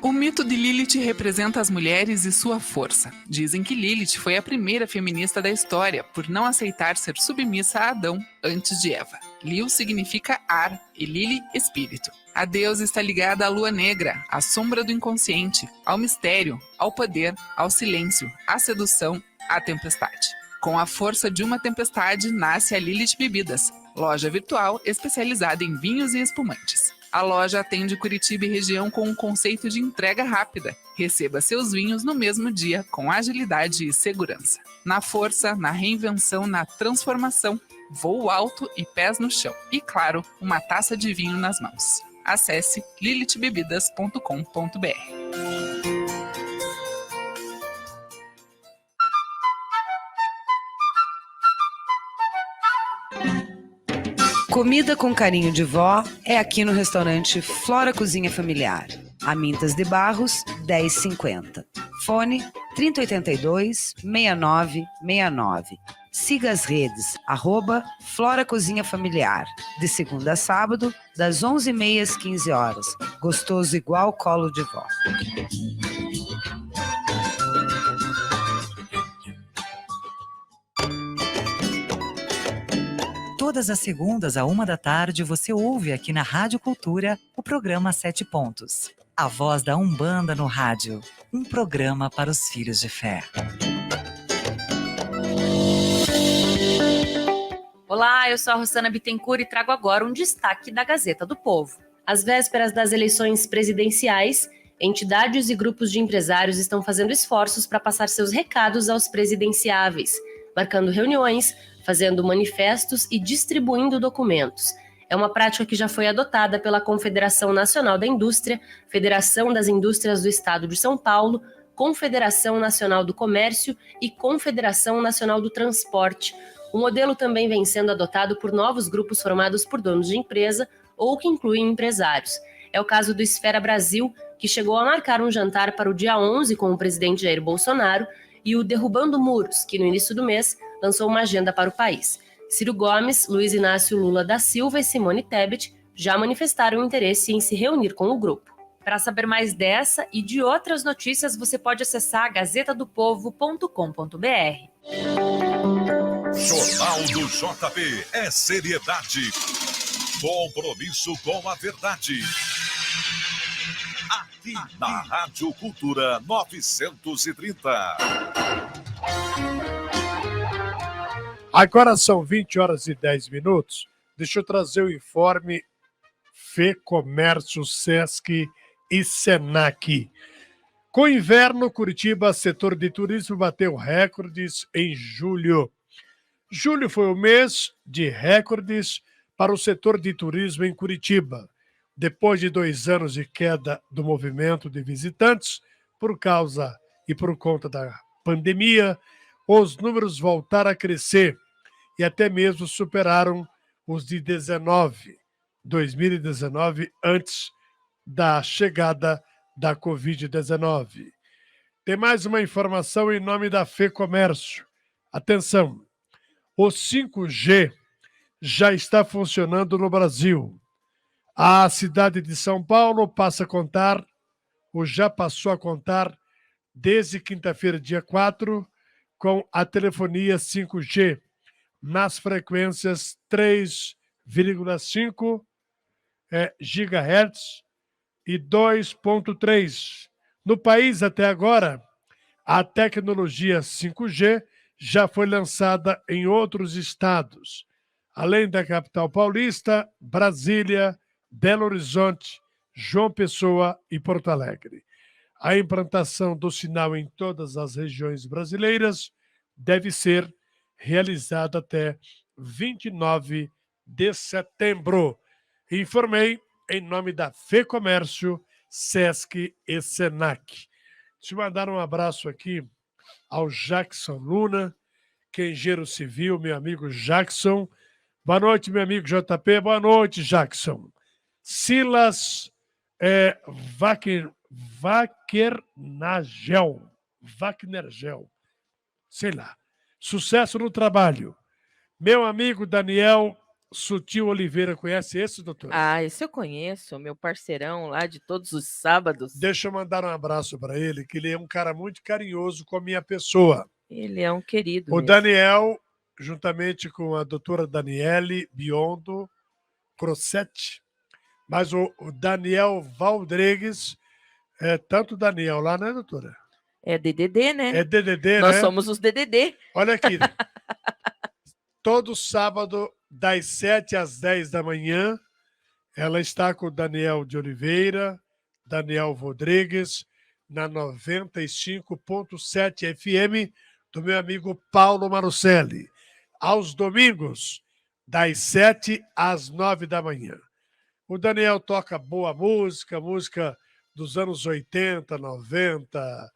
J: O mito de Lilith representa as mulheres e sua força. Dizem que Lilith foi a primeira feminista da história por não aceitar ser submissa a Adão antes de Eva. Lil significa ar e Lili, espírito. A deusa está ligada à lua negra, à sombra do inconsciente, ao mistério, ao poder, ao silêncio, à sedução, à tempestade. Com a força de uma tempestade nasce a Lilith Bebidas, loja virtual especializada em vinhos e espumantes. A loja atende Curitiba e região com um conceito de entrega rápida. Receba seus vinhos no mesmo dia, com agilidade e segurança. Na força, na reinvenção, na transformação, voo alto e pés no chão. E, claro, uma taça de vinho nas mãos. Acesse lilithbebidas.com.br.
K: Comida com carinho de vó é aqui no restaurante Flora Cozinha Familiar. Amintas de Barros, 10,50. Fone 3082-6969. Siga as redes, @Flora Cozinha Familiar. De segunda a sábado, das 11h30 às 15 horas. Gostoso igual colo de vó.
L: Todas as segundas, à 13h, você ouve aqui na Rádio Cultura o programa 7 Pontos. A voz da Umbanda no rádio. Um programa para os filhos de fé.
M: Olá, eu sou a Rosana Bittencourt e trago agora um destaque da Gazeta do Povo. Às vésperas das eleições presidenciais, entidades e grupos de empresários estão fazendo esforços para passar seus recados aos presidenciáveis, marcando reuniões, fazendo manifestos e distribuindo documentos. É uma prática que já foi adotada pela Confederação Nacional da Indústria, Federação das Indústrias do Estado de São Paulo, Confederação Nacional do Comércio e Confederação Nacional do Transporte. O modelo também vem sendo adotado por novos grupos formados por donos de empresa ou que incluem empresários. É o caso do Esfera Brasil, que chegou a marcar um jantar para o dia 11 com o presidente Jair Bolsonaro, e o Derrubando Muros, que no início do mês lançou uma agenda para o país. Ciro Gomes, Luiz Inácio Lula da Silva e Simone Tebet já manifestaram interesse em se reunir com o grupo. Para saber mais dessa e de outras notícias, você pode acessar gazetadopovo.com.br.
C: Jornal do JP é seriedade. Compromisso com a verdade. Aqui na Rádio Cultura 930.
A: Agora são 20h10. Deixa eu trazer o informe FEComércio, Sesc e Senac. Com o inverno, Curitiba, setor de turismo, bateu recordes em julho. Julho foi o mês de recordes para o setor de turismo em Curitiba. Depois de 2 anos de queda do movimento de visitantes, por causa e por conta da pandemia, os números voltaram a crescer e até mesmo superaram os de 2019, antes da chegada da Covid-19. Tem mais uma informação em nome da FEComércio. Atenção, o 5G já está funcionando no Brasil. A cidade de São Paulo passa a contar, ou já passou a contar, desde quinta-feira, dia 4, com a telefonia 5G nas frequências 3,5 GHz e 2,3. No país, até agora, a tecnologia 5G já foi lançada em outros estados, além da capital paulista, Brasília, Belo Horizonte, João Pessoa e Porto Alegre. A implantação do sinal em todas as regiões brasileiras deve ser realizada até 29 de setembro. Informei em nome da FEComércio, Sesc e Senac. Deixa eu mandar um abraço aqui ao Jackson Luna, que é engenheiro civil, meu amigo Jackson. Boa noite, meu amigo JP. Boa noite, Jackson. Silas Wagnergel. Sei lá. Sucesso no trabalho. Meu amigo Daniel Sutil Oliveira, conhece esse, doutor?
B: Ah, esse eu conheço, meu parceirão lá de todos os sábados.
A: Deixa eu mandar um abraço para ele, que ele é um cara muito carinhoso com a minha pessoa.
B: Ele é um querido.
A: O
B: mesmo.
A: Daniel, juntamente com a doutora Daniele Biondo Crossetti, mas o Daniel Valdregues, tanto Daniel lá, né, doutora?
B: É DDD, né?
A: É DDD,
B: Nós
A: né?
B: somos os DDD.
A: Olha aqui. Todo sábado, das 7 às 10 da manhã, ela está com o Daniel de Oliveira, Daniel Rodrigues, na 95.7 FM, do meu amigo Paulo Marucelli. Aos domingos, das 7 às 9 da manhã. O Daniel toca boa música, música dos anos 80, 90.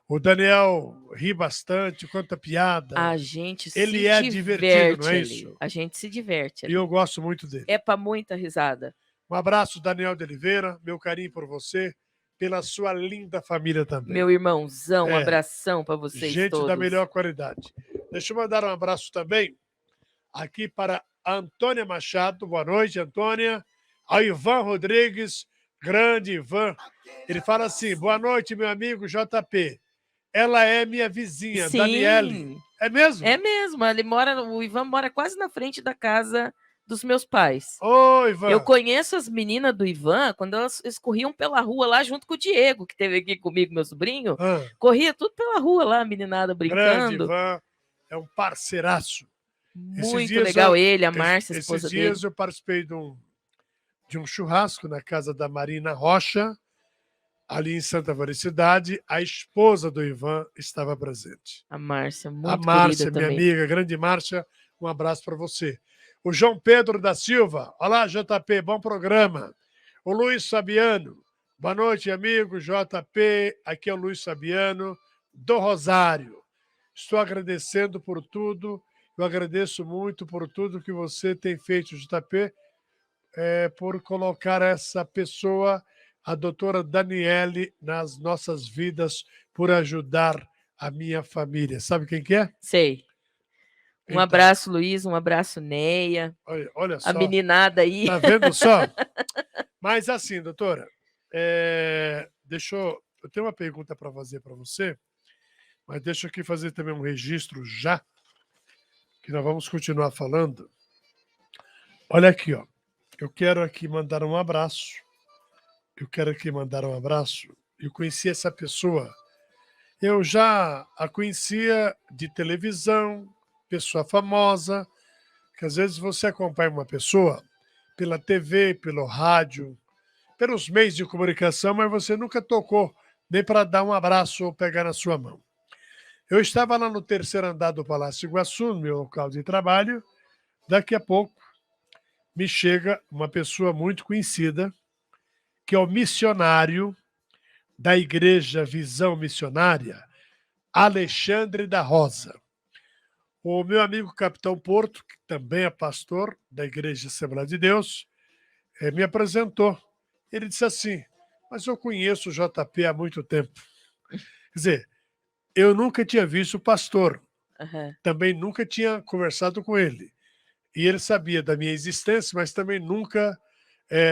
A: O Daniel ri bastante, conta piada.
B: A gente
A: Ele
B: se
A: é
B: diverte
A: divertido, não é
B: ali.
A: isso?
B: A gente se diverte
A: E
B: ali.
A: eu gosto muito dele.
B: É para muita risada.
A: Um abraço, Daniel de Oliveira, meu carinho por você, pela sua linda família também.
B: Meu irmãozão, um
A: É.
B: abração para vocês
A: Gente
B: todos.
A: da melhor qualidade. Deixa eu mandar um abraço também aqui para a Antônia Machado. Boa noite, Antônia. Ao Ivan Rodrigues, grande Ivan. Ele fala assim, boa noite, meu amigo JP. Ela é minha vizinha,
B: Sim.
A: Daniele. É mesmo?
B: É mesmo. O Ivan mora quase na frente da casa dos meus pais.
A: Ô, Ivan.
B: Eu conheço as meninas do Ivan quando elas corriam pela rua lá junto com o Diego, que esteve aqui comigo, meu sobrinho. Corria tudo pela rua lá, a meninada
A: Grande
B: brincando.
A: Ivan. É um parceiraço.
B: Muito legal ele, a Márcia, a esposa
A: esses dias
B: dele.
A: eu participei de um churrasco na casa da Marina Rocha, ali em Santa Felicidade. A esposa do Ivan estava presente.
B: A Márcia, muito
A: A Márcia,
B: querida
A: minha
B: também.
A: amiga, grande Márcia, um abraço para você. O João Pedro da Silva, olá JP, bom programa. O Luiz Fabiano, boa noite, amigo JP, aqui é o Luiz Fabiano, do Rosário. Estou agradecendo por tudo, eu agradeço muito por tudo que você tem feito, JP, por colocar essa pessoa, a doutora Daniele, nas nossas vidas, por ajudar a minha família. Sabe quem que é?
B: Sei. Um abraço, Luiz, um abraço, Neia.
A: Olha só.
B: A meninada aí.
A: Tá vendo só? Mas assim, doutora, eu tenho uma pergunta para fazer para você, mas deixa eu aqui fazer também um registro já, que nós vamos continuar falando. Olha aqui, ó. Eu quero aqui mandar um abraço. Eu conheci essa pessoa. Eu já a conhecia de televisão, pessoa famosa, que às vezes você acompanha uma pessoa pela TV, pelo rádio, pelos meios de comunicação, mas você nunca tocou nem para dar um abraço ou pegar na sua mão. Eu estava lá no terceiro andar do Palácio Iguaçu, no meu local de trabalho. Daqui a pouco me chega uma pessoa muito conhecida, que é o missionário da Igreja Visão Missionária, Alexandre da Rosa. O meu amigo Capitão Porto, que também é pastor da Igreja Assembleia de Deus, me apresentou. Ele disse assim, mas eu conheço o JP há muito tempo. Quer dizer, eu nunca tinha visto o pastor, também nunca tinha conversado com ele. E ele sabia da minha existência, mas também nunca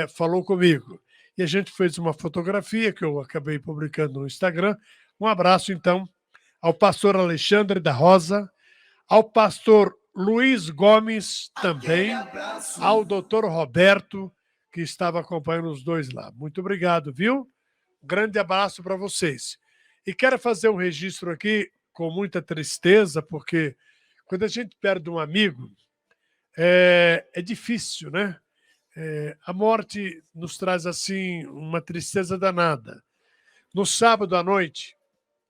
A: falou comigo. E a gente fez uma fotografia que eu acabei publicando no Instagram. Um abraço, então, ao pastor Alexandre da Rosa, ao pastor Luiz Gomes também, ao doutor Roberto, que estava acompanhando os dois lá. Muito obrigado, viu? Um grande abraço para vocês. E quero fazer um registro aqui com muita tristeza, porque quando a gente perde um amigo, é difícil, né? A morte nos traz, assim, uma tristeza danada. No sábado à noite,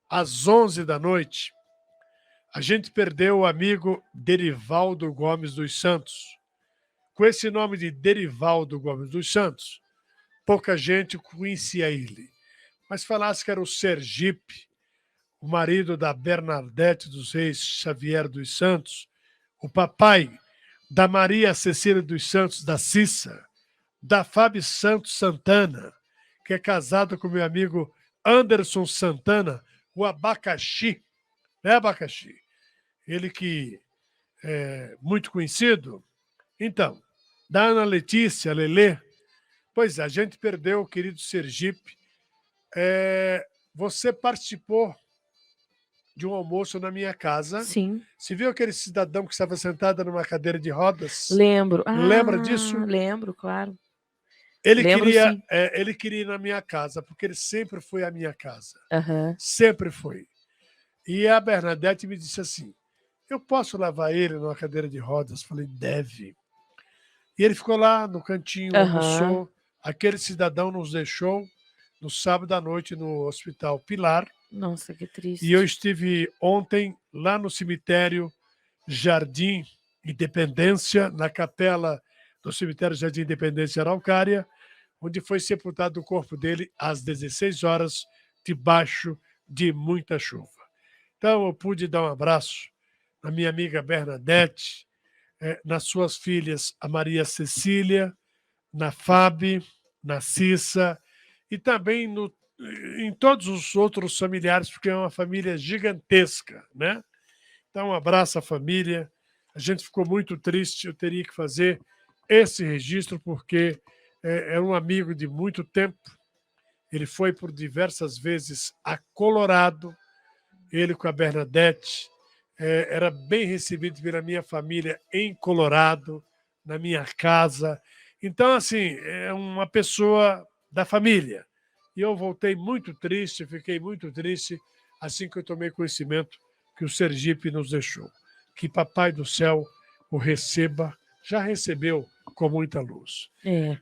A: às 11 da noite, a gente perdeu o amigo Derivaldo Gomes dos Santos. Com esse nome de Derivaldo Gomes dos Santos, pouca gente conhecia ele. Mas falasse que era o Sergipe, o marido da Bernadette dos Reis Xavier dos Santos, o papai da Maria Cecília dos Santos da Cissa, da Fábio Santos Santana, que é casado com meu amigo Anderson Santana, o Abacaxi, né, Abacaxi? Ele que é muito conhecido. Então, da Ana Letícia, Lelê, pois é, a gente perdeu o querido Sergipe. Você participou de um almoço na minha casa.
B: Sim.
A: Você viu aquele cidadão que estava sentado numa cadeira de rodas?
B: Lembro.
A: Lembra disso?
B: Lembro, claro.
A: Ele
B: Lembro,
A: queria,
B: sim.
A: ele queria ir na minha casa, porque ele sempre foi à minha casa.
B: Aham.
A: Sempre foi. E a Bernadette me disse assim, eu posso levar ele numa cadeira de rodas? Falei, deve. E ele ficou lá no cantinho, almoçou. Aquele cidadão nos deixou no sábado à noite no Hospital Pilar.
B: Nossa, que triste.
A: E eu estive ontem lá no cemitério Jardim Independência, na capela do cemitério Jardim Independência Araucária, onde foi sepultado o corpo dele às 16 horas, debaixo de muita chuva. Então, eu pude dar um abraço na minha amiga Bernadette, nas suas filhas, a Maria Cecília, na Fábio, na Cissa, e também em todos os outros familiares, porque é uma família gigantesca, né? Então, um abraço à família. A gente ficou muito triste, eu teria que fazer esse registro, porque é um amigo de muito tempo. Ele foi por diversas vezes a Colorado, ele com a Bernadette, era bem recebido pela minha família em Colorado, na minha casa. Então, assim, é uma pessoa da família. E eu voltei muito triste, fiquei muito triste, assim que eu tomei conhecimento que o Sergipe nos deixou. Que Papai do Céu o receba, já recebeu com muita luz.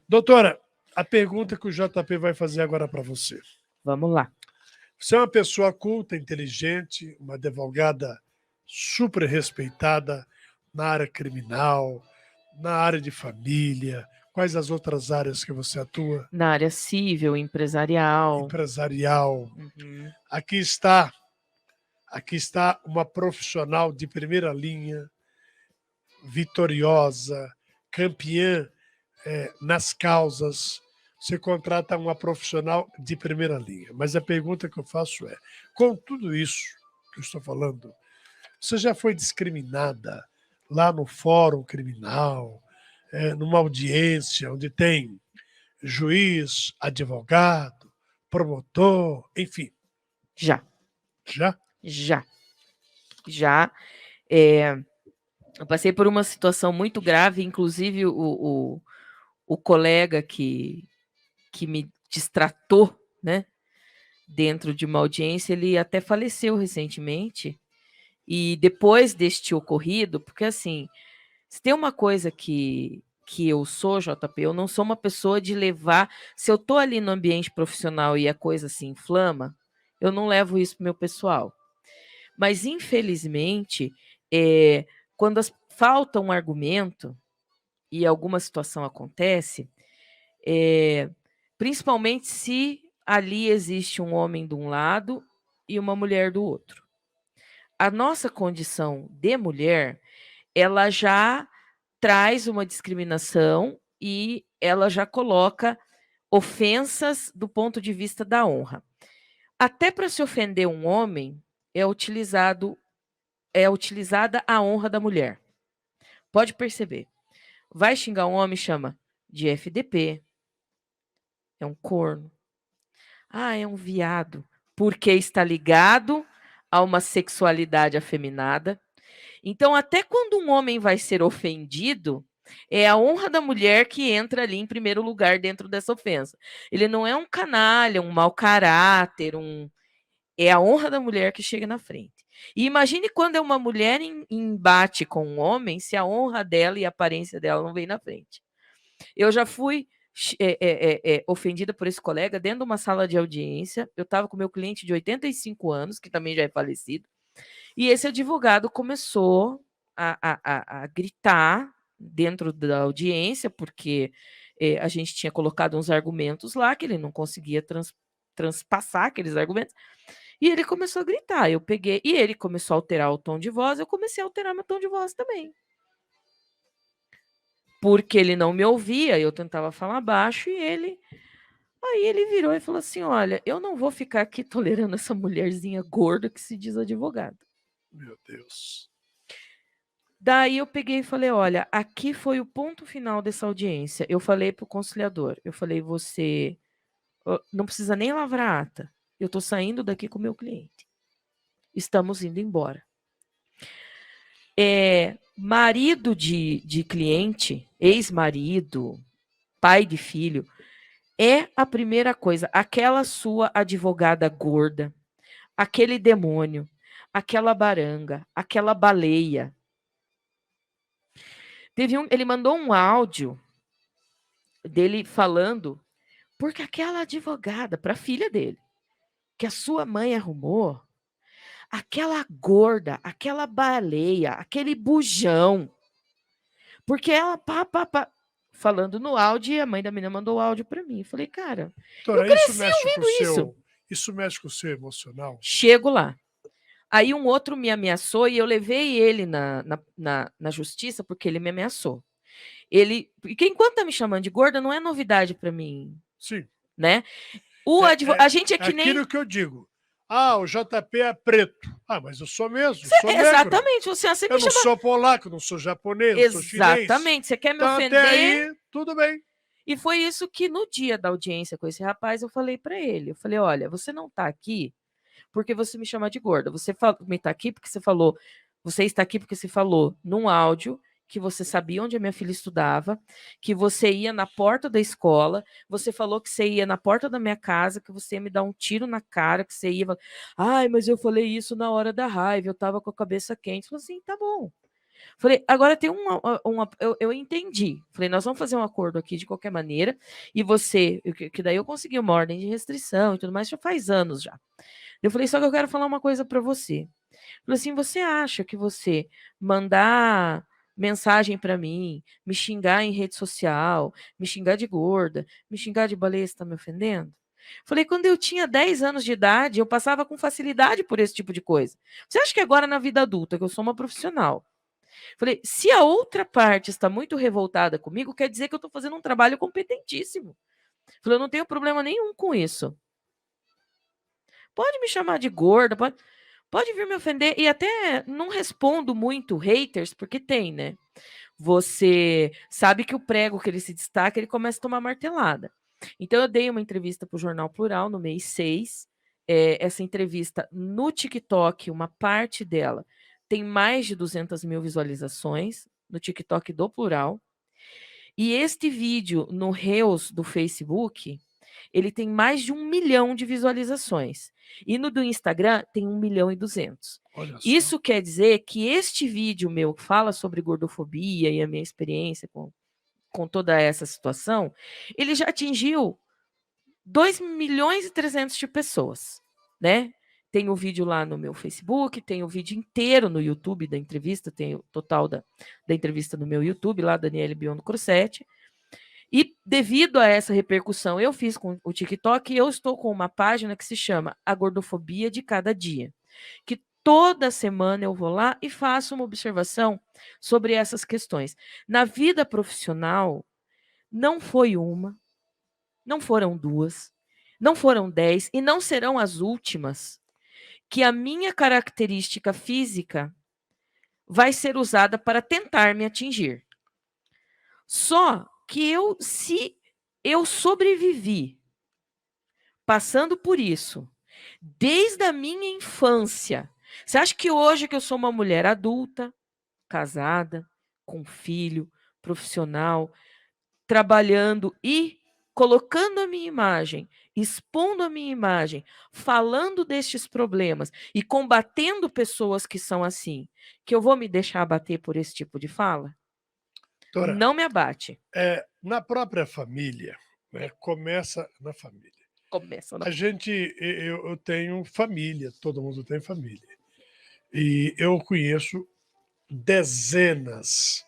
A: Doutora, a pergunta que o JP vai fazer agora para você.
B: Vamos lá.
A: Você é uma pessoa culta, inteligente, uma advogada super respeitada na área criminal, na área de família. Quais as outras áreas que você atua?
B: Na área civil, empresarial.
A: Empresarial. Aqui está uma profissional de primeira linha, vitoriosa, campeã nas causas. Você contrata uma profissional de primeira linha. Mas a pergunta que eu faço é, com tudo isso que eu estou falando, você já foi discriminada lá no fórum criminal, numa audiência onde tem juiz, advogado, promotor, enfim.
B: Já.
A: Já?
B: Já. Eu passei por uma situação muito grave, inclusive o colega que me distratou, né, dentro de uma audiência, ele até faleceu recentemente. E depois deste ocorrido, porque assim, se tem uma coisa que eu sou, JP, eu não sou uma pessoa de levar, se eu tô ali no ambiente profissional e a coisa se inflama, eu não levo isso pro meu pessoal. Mas, infelizmente, quando falta um argumento e alguma situação acontece, principalmente se ali existe um homem de um lado e uma mulher do outro. A nossa condição de mulher, ela já traz uma discriminação e ela já coloca ofensas do ponto de vista da honra. Até para se ofender um homem, é utilizada a honra da mulher. Pode perceber. Vai xingar um homem, chama de FDP. É um corno. Ah, é um viado. Porque está ligado a uma sexualidade afeminada. Então, até quando um homem vai ser ofendido, é a honra da mulher que entra ali em primeiro lugar dentro dessa ofensa. Ele não é um canalha, um mau caráter, é a honra da mulher que chega na frente. E imagine quando é uma mulher em embate com um homem, se a honra dela e a aparência dela não vem na frente. Eu já fui ofendida por esse colega dentro de uma sala de audiência. Eu estava com meu cliente de 85 anos, que também já é falecido, e esse advogado começou a gritar dentro da audiência, porque a gente tinha colocado uns argumentos lá que ele não conseguia transpassar aqueles argumentos, e ele começou a gritar. Eu peguei, e ele começou a alterar o tom de voz, eu comecei a alterar meu tom de voz também. Porque ele não me ouvia, eu tentava falar baixo, aí ele virou e falou assim: olha, eu não vou ficar aqui tolerando essa mulherzinha gorda que se diz advogada.
A: Meu Deus.
B: Daí eu peguei e falei: olha, aqui foi o ponto final dessa audiência. Eu falei para o conciliador, eu falei: você não precisa nem lavrar a ata. Eu estou saindo daqui com o meu cliente. Estamos indo embora. Marido de cliente, ex-marido, pai de filho, é a primeira coisa. Aquela sua advogada gorda, aquele demônio, aquela baranga, aquela baleia. Ele mandou um áudio dele falando, porque aquela advogada, para a filha dele, que a sua mãe arrumou, aquela gorda, aquela baleia, aquele bujão, porque ela falando no áudio, e a mãe da menina mandou o áudio para mim. Eu falei: cara,
A: doutora,
B: eu cresci ouvindo isso.
A: Isso mexe com o seu emocional?
B: Chego lá. Aí um outro me ameaçou e eu levei ele na justiça porque ele me ameaçou. Porque enquanto tá me chamando de gorda, não é novidade para mim.
A: Sim.
B: Né? A gente é que nem...
A: Aquilo que eu digo. Ah, o JP é preto. Ah, mas eu sou mesmo, sou
B: exatamente.
A: negro.
B: Você
A: eu não sou polaco, não sou japonês, não sou chinês.
B: Exatamente. Você quer me
A: então,
B: ofender?
A: Até aí, tudo bem.
B: E foi isso que no dia da audiência com esse rapaz, eu falei para ele. Eu falei: olha, você não tá aqui porque você me chama de gorda. Você está aqui porque você falou. Você está aqui porque você falou num áudio que você sabia onde a minha filha estudava, que você ia na porta da escola, você falou que você ia na porta da minha casa, que você ia me dar um tiro na cara, que você ia... Ai, mas eu falei isso na hora da raiva, eu tava com a cabeça quente. Eu falei assim: tá bom. Falei: agora tem eu entendi. Falei: nós vamos fazer um acordo aqui de qualquer maneira, e você... Que daí eu consegui uma ordem de restrição e tudo mais, já faz anos já. Eu falei: só que eu quero falar uma coisa para você. Falei assim: você acha que você mandar mensagem para mim, me xingar em rede social, me xingar de gorda, me xingar de baleia, está me ofendendo? Falei: quando eu tinha 10 anos de idade, eu passava com facilidade por esse tipo de coisa. Você acha que agora na vida adulta, que eu sou uma profissional? Falei: se a outra parte está muito revoltada comigo, quer dizer que eu estou fazendo um trabalho competentíssimo. Falei: eu não tenho problema nenhum com isso. Pode me chamar de gorda, pode... Pode vir me ofender e até não respondo muito haters, porque tem, né? Você sabe que o prego que ele se destaca, ele começa a tomar martelada. Então, eu dei uma entrevista para o Jornal Plural no mês 6. Essa entrevista no TikTok, uma parte dela, tem mais de 200 mil visualizações no TikTok do Plural. E este vídeo no Reels do Facebook, ele tem mais de 1 milhão de visualizações. E no do Instagram tem 1.200.000. Isso quer dizer que este vídeo meu que fala sobre gordofobia e a minha experiência com toda essa situação, ele já atingiu 2.300.000 de pessoas, né? Tem o vídeo lá no meu Facebook, tem o vídeo inteiro no YouTube da entrevista, tem o total da entrevista no meu YouTube, lá, Daniele Biondo Crossetti. E devido a essa repercussão, eu fiz com o TikTok e eu estou com uma página que se chama A Gordofobia de Cada Dia, que toda semana eu vou lá e faço uma observação sobre essas questões. Na vida profissional, não foi uma, não foram 2, não foram 10 e não serão as últimas que a minha característica física vai ser usada para tentar me atingir. Só que se eu sobrevivi passando por isso, desde a minha infância, você acha que hoje que eu sou uma mulher adulta, casada, com filho, profissional, trabalhando e colocando a minha imagem, expondo a minha imagem, falando destes problemas e combatendo pessoas que são assim, que eu vou me deixar abater por esse tipo de fala?
A: Doutora,
B: não me abate.
A: Na própria família, né, começa na família. Eu tenho família, todo mundo tem família. E eu conheço dezenas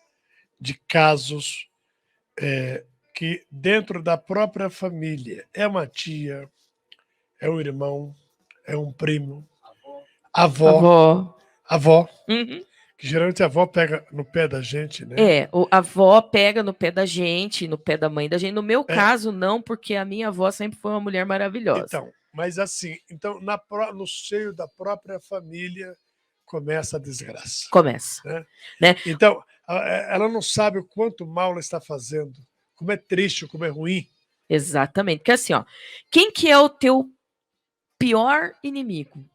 A: de casos que dentro da própria família é uma tia, é um irmão, é um primo, avó.
B: Uhum.
A: Que geralmente a avó pega no pé da gente, né?
B: A avó pega no pé da gente, no pé da mãe da gente. No meu caso, não, porque a minha avó sempre foi uma mulher maravilhosa.
A: Então, mas assim, no seio da própria família começa a desgraça.
B: Começa.
A: Né? Então, ela não sabe o quanto mal ela está fazendo, como é triste, como é ruim.
B: Exatamente. Porque assim, ó, quem que é o teu pior inimigo?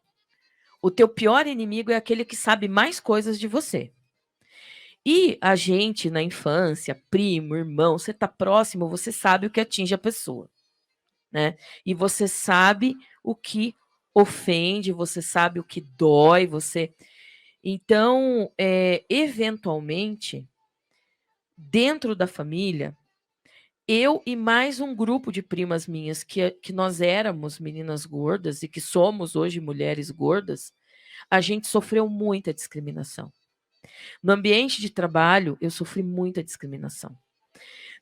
B: O teu pior inimigo é aquele que sabe mais coisas de você. E a gente, na infância, primo, irmão, você está próximo, você sabe o que atinge a pessoa, né? E você sabe o que ofende, você sabe o que dói, Então, eventualmente, dentro da família, eu e mais um grupo de primas minhas, que nós éramos meninas gordas e que somos hoje mulheres gordas, a gente sofreu muita discriminação. No ambiente de trabalho, eu sofri muita discriminação.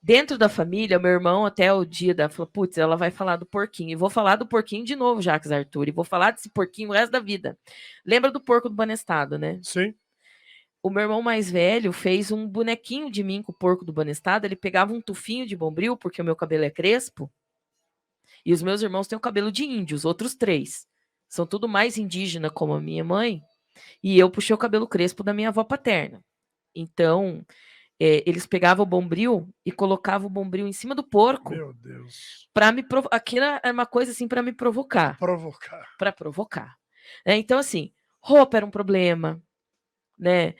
B: Dentro da família, meu irmão, até o dia falou, putz, ela vai falar do porquinho. E vou falar do porquinho de novo, Jacques Arthur. E vou falar desse porquinho o resto da vida. Lembra do porco do Banestado, né?
A: Sim.
B: O meu irmão mais velho fez um bonequinho de mim com o porco do Banestado. Ele pegava um tufinho de bombril, porque o meu cabelo é crespo. E os meus irmãos têm o cabelo de índio, os outros 3. São tudo mais indígena, como a minha mãe. E eu puxei o cabelo crespo da minha avó paterna. Então, eles pegavam o bombril e colocavam o bombril em cima do porco.
A: Meu Deus.
B: Aquilo era uma coisa assim para me provocar.
A: Para
B: provocar. Então, assim, roupa era um problema, né?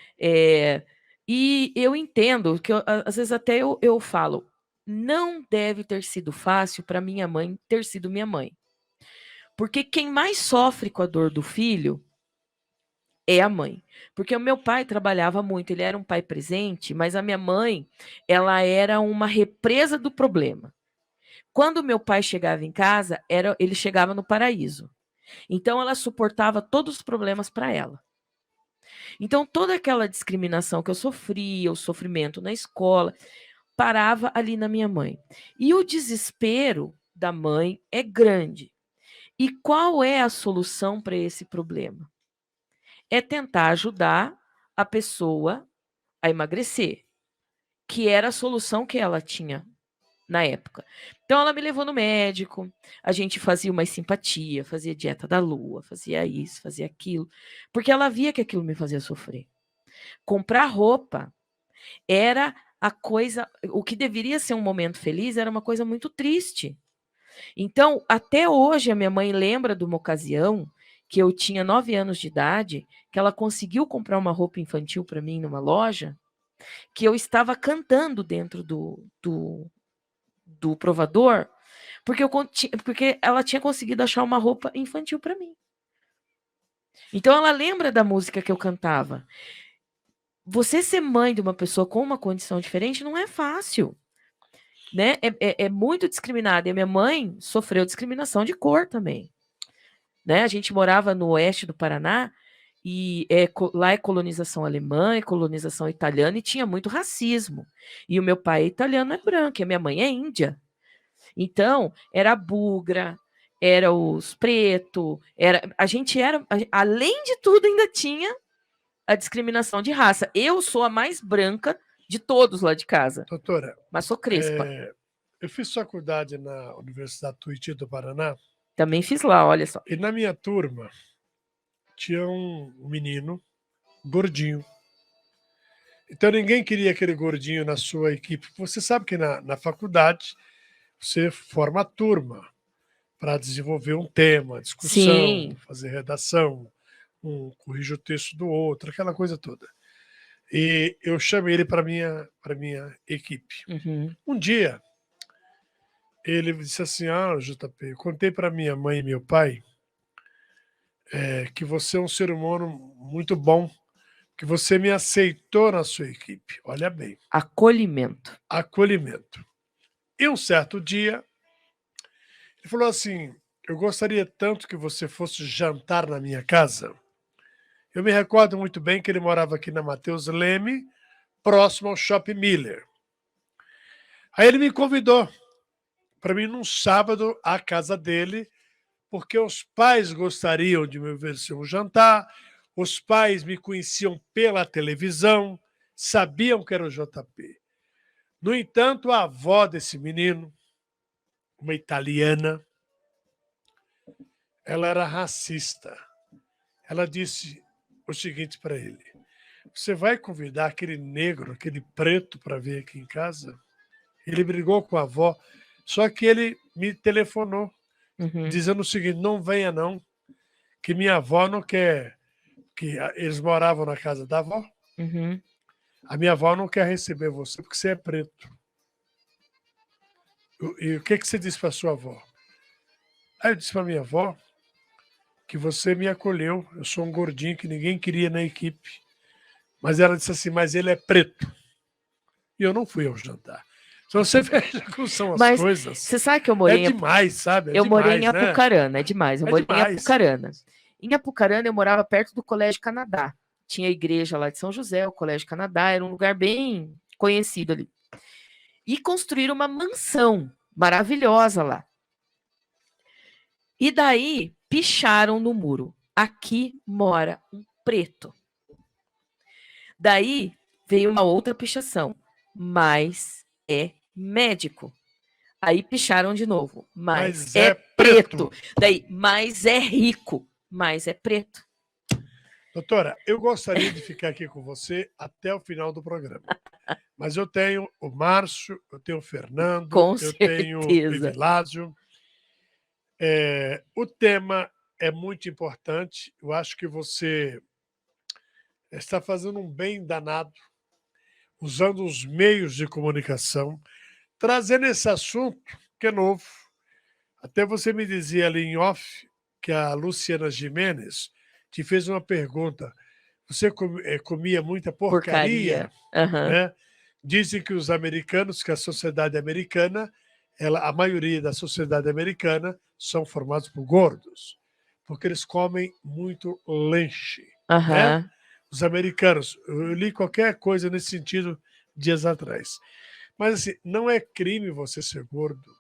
B: E eu entendo que às vezes até eu falo, não deve ter sido fácil para minha mãe ter sido minha mãe. Porque quem mais sofre com a dor do filho é a mãe. Porque o meu pai trabalhava muito, ele era um pai presente, mas a minha mãe, ela era uma represa do problema. Quando meu pai chegava em casa, ele chegava no paraíso. Então, ela suportava todos os problemas para ela. Então, toda aquela discriminação que eu sofria, o sofrimento na escola, parava ali na minha mãe. E o desespero da mãe é grande. E qual é a solução para esse problema? É tentar ajudar a pessoa a emagrecer, que era a solução que ela tinha na época. Então ela me levou no médico, a gente fazia uma simpatia, fazia dieta da lua, fazia isso, fazia aquilo, porque ela via que aquilo me fazia sofrer. Comprar roupa era a coisa, o que deveria ser um momento feliz era uma coisa muito triste. Então, até hoje, a minha mãe lembra de uma ocasião que eu tinha 9 anos de idade, que ela conseguiu comprar uma roupa infantil para mim numa loja, que eu estava cantando dentro do provador, porque ela tinha conseguido achar uma roupa infantil para mim. Então, ela lembra da música que eu cantava. Você ser mãe de uma pessoa com uma condição diferente não é fácil. Né? É muito discriminada. E a minha mãe sofreu discriminação de cor também. Né? A gente morava no oeste do Paraná e lá é colonização alemã, é colonização italiana e tinha muito racismo. E o meu pai é italiano, é branco, e a minha mãe é índia. Então, era a bugra, era os preto, além de tudo, ainda tinha a discriminação de raça. Eu sou a mais branca de todos lá de casa.
A: Doutora,
B: mas sou crespa.
A: Eu fiz faculdade na Universidade Tuiuti do Paraná.
B: Também fiz lá, olha só.
A: E na minha turma tinha um menino gordinho. Então ninguém queria aquele gordinho na sua equipe. Você sabe que na faculdade você forma a turma para desenvolver um tema, discussão,
B: Sim.
A: fazer redação, um corrige o texto do outro, aquela coisa toda. E eu chamei ele para minha equipe.
B: Uhum.
A: Um dia, ele disse assim, JP, eu contei para minha mãe e meu pai que você é um ser humano muito bom, que você me aceitou na sua equipe. Olha bem.
B: Acolhimento.
A: Acolhimento. E um certo dia, ele falou assim, eu gostaria tanto que você fosse jantar na minha casa. Eu me recordo muito bem que ele morava aqui na Mateus Leme, próximo ao Shopping Miller. Aí ele me convidou para mim num sábado à casa dele, porque os pais gostariam de me oferecer um jantar, os pais me conheciam pela televisão, sabiam que era o JP. No entanto, a avó desse menino, uma italiana, ela era racista. Ela disse o seguinte para ele, você vai convidar aquele negro, aquele preto para vir aqui em casa? Ele brigou com a avó, só que ele me telefonou, dizendo o seguinte, não venha não, que minha avó não quer, que eles moravam na casa da avó, a minha avó não quer receber você porque você é preto. E o que você disse para sua avó? Aí eu disse para minha avó que você me acolheu, eu sou um gordinho que ninguém queria na equipe. Mas ela disse assim, mas ele é preto. E eu não fui ao jantar. Então você veja como são as coisas.
B: Você sabe que eu morei
A: É demais, sabe?
B: Eu morei em Apucarana, é demais. Eu morei em
A: demais.
B: Apucarana. Em Apucarana eu morava perto do Colégio Canadá. Tinha a igreja lá de São José, o Colégio Canadá, era um lugar bem conhecido ali. E construíram uma mansão maravilhosa lá. E daí picharam no muro. Aqui mora um preto. Daí veio uma outra pichação. Mas é médico. Aí picharam de novo. Mas é preto. Daí, mas é rico. Mas é preto.
A: Doutora, eu gostaria de ficar aqui com você até o final do programa. Mas eu tenho o Márcio, eu tenho o Fernando, tenho o Evilásio. O tema é muito importante. Eu acho que você está fazendo um bem danado, usando os meios de comunicação, trazendo esse assunto que é novo. Até você me dizia ali em off que a Luciana Gimenez te fez uma pergunta. Você comia muita porcaria? Né? Dizem que os americanos, que a sociedade americana, a maioria da sociedade americana são formados por gordos, porque eles comem muito lanche. Né? Os americanos, eu li qualquer coisa nesse sentido dias atrás. Mas assim, não é crime você ser gordo,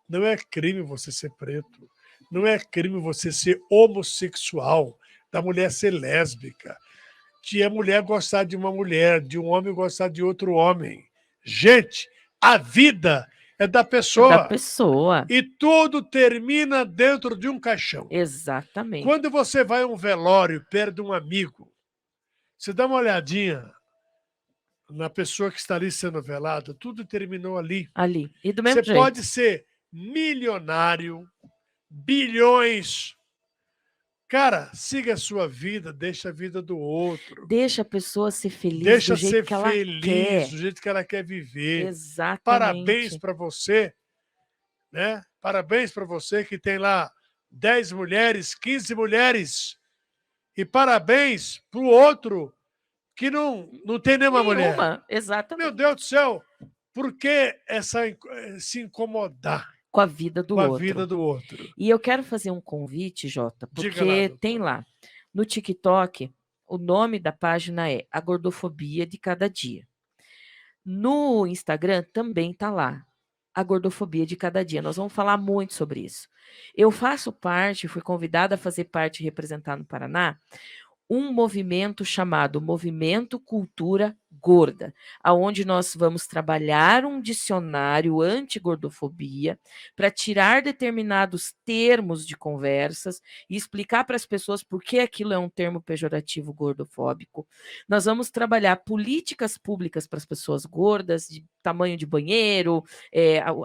A: não é crime você ser preto, não é crime você ser homossexual, da mulher ser lésbica, de a mulher gostar de uma mulher, de um homem gostar de outro homem. Gente, a vida é da pessoa.
B: Da pessoa.
A: E tudo termina dentro de um caixão.
B: Exatamente.
A: Quando você vai a um velório, perde um amigo, você dá uma olhadinha na pessoa que está ali sendo velada, tudo terminou ali.
B: Ali. E do mesmo
A: Você
B: jeito.
A: pode ser milionário, bilhões. Cara, siga a sua vida, deixa a vida do outro.
B: Deixa a pessoa ser feliz
A: Deixa
B: do jeito
A: ser
B: que ela
A: feliz,
B: quer.
A: do jeito que ela quer viver.
B: Exatamente.
A: Parabéns para você, né? Parabéns para você que tem lá 10 mulheres, 15 mulheres. E parabéns para o outro que não tem nenhuma mulher.
B: Exatamente.
A: Meu Deus do céu, por que se incomodar
B: com a vida do
A: com
B: outro?
A: a vida do outro.
B: E eu quero fazer um convite, Jota,
A: Diga
B: porque
A: lá, doutor.
B: tem lá no TikTok, o nome da página é A Gordofobia de Cada Dia. No Instagram também tá lá, A Gordofobia de Cada Dia. Nós vamos falar muito sobre isso. Eu faço parte, fui convidada a fazer parte e representar no Paraná um movimento chamado Movimento Cultura Gorda, aonde nós vamos trabalhar um dicionário anti-gordofobia para tirar determinados termos de conversas e explicar para as pessoas por que aquilo é um termo pejorativo gordofóbico. Nós vamos trabalhar políticas públicas para as pessoas gordas, de tamanho de banheiro,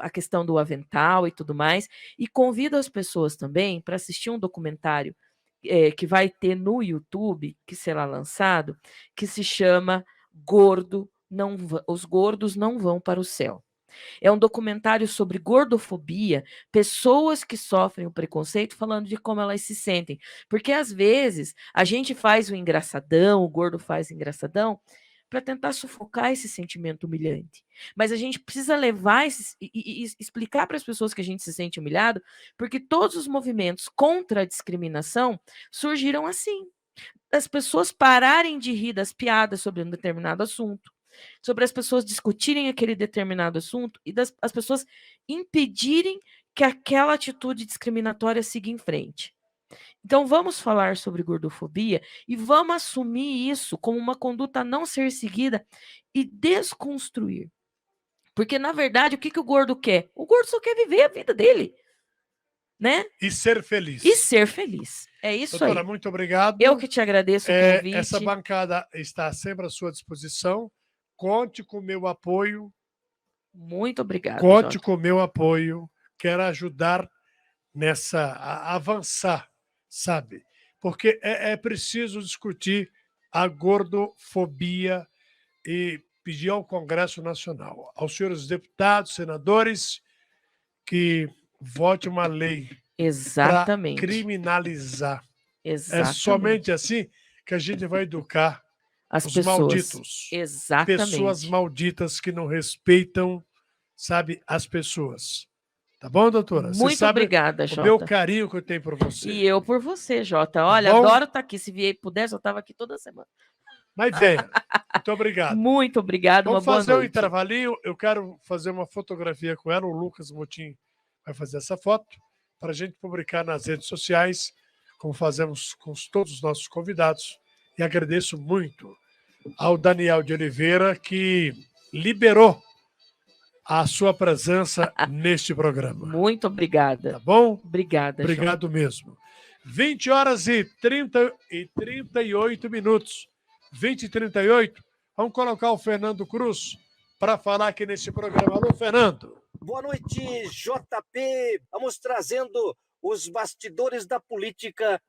B: a questão do avental e tudo mais, e convido as pessoas também para assistir um documentário que vai ter no YouTube, que será lançado, que se chama Os Gordos Não Vão para o Céu. É um documentário sobre gordofobia, pessoas que sofrem o preconceito falando de como elas se sentem. Porque, às vezes, a gente faz o engraçadão, o gordo faz o engraçadão, para tentar sufocar esse sentimento humilhante. Mas a gente precisa levar e explicar para as pessoas que a gente se sente humilhado, porque todos os movimentos contra a discriminação surgiram assim. As pessoas pararem de rir das piadas sobre um determinado assunto, sobre as pessoas discutirem aquele determinado assunto e as pessoas impedirem que aquela atitude discriminatória siga em frente. Então, vamos falar sobre gordofobia e vamos assumir isso como uma conduta a não ser seguida e desconstruir. Porque, na verdade, o que o gordo quer? O gordo só quer viver a vida dele, né?
A: E ser feliz.
B: E ser feliz. É isso
A: Doutora,
B: aí.
A: muito obrigado.
B: Eu que te agradeço o convite.
A: Essa bancada está sempre à sua disposição. Conte com o meu apoio.
B: Muito obrigado.
A: Conte com o meu apoio. Quero ajudar a avançar, sabe? Porque é preciso discutir a gordofobia e pedir ao Congresso Nacional, aos senhores deputados, senadores, que vote uma lei para criminalizar.
B: Exatamente.
A: É somente assim que a gente vai educar
B: as
A: os
B: pessoas.
A: Malditos.
B: Exatamente.
A: Pessoas malditas que não respeitam, sabe, as pessoas. Tá bom, doutora?
B: Muito obrigada, Jota.
A: O meu carinho que eu tenho por você.
B: E eu por você, Jota. Olha, adoro estar aqui. Se pudesse, eu estava aqui toda semana.
A: Mas venha. Muito obrigado.
B: Muito obrigado.
A: Vamos
B: uma boa
A: fazer
B: noite.
A: um intervalinho. Eu quero fazer uma fotografia com ela. O Lucas Motim vai fazer essa foto para a gente publicar nas redes sociais, como fazemos com todos os nossos convidados. E agradeço muito ao Daniel de Oliveira, que liberou a sua presença neste programa.
B: Muito obrigada.
A: Tá bom?
B: Obrigada.
A: Obrigado mesmo. 20 horas e 38 minutos. 20 e 38. Vamos colocar o Fernando Cruz para falar aqui nesse programa. Alô, Fernando.
N: Boa noite, JP. Vamos trazendo os bastidores da política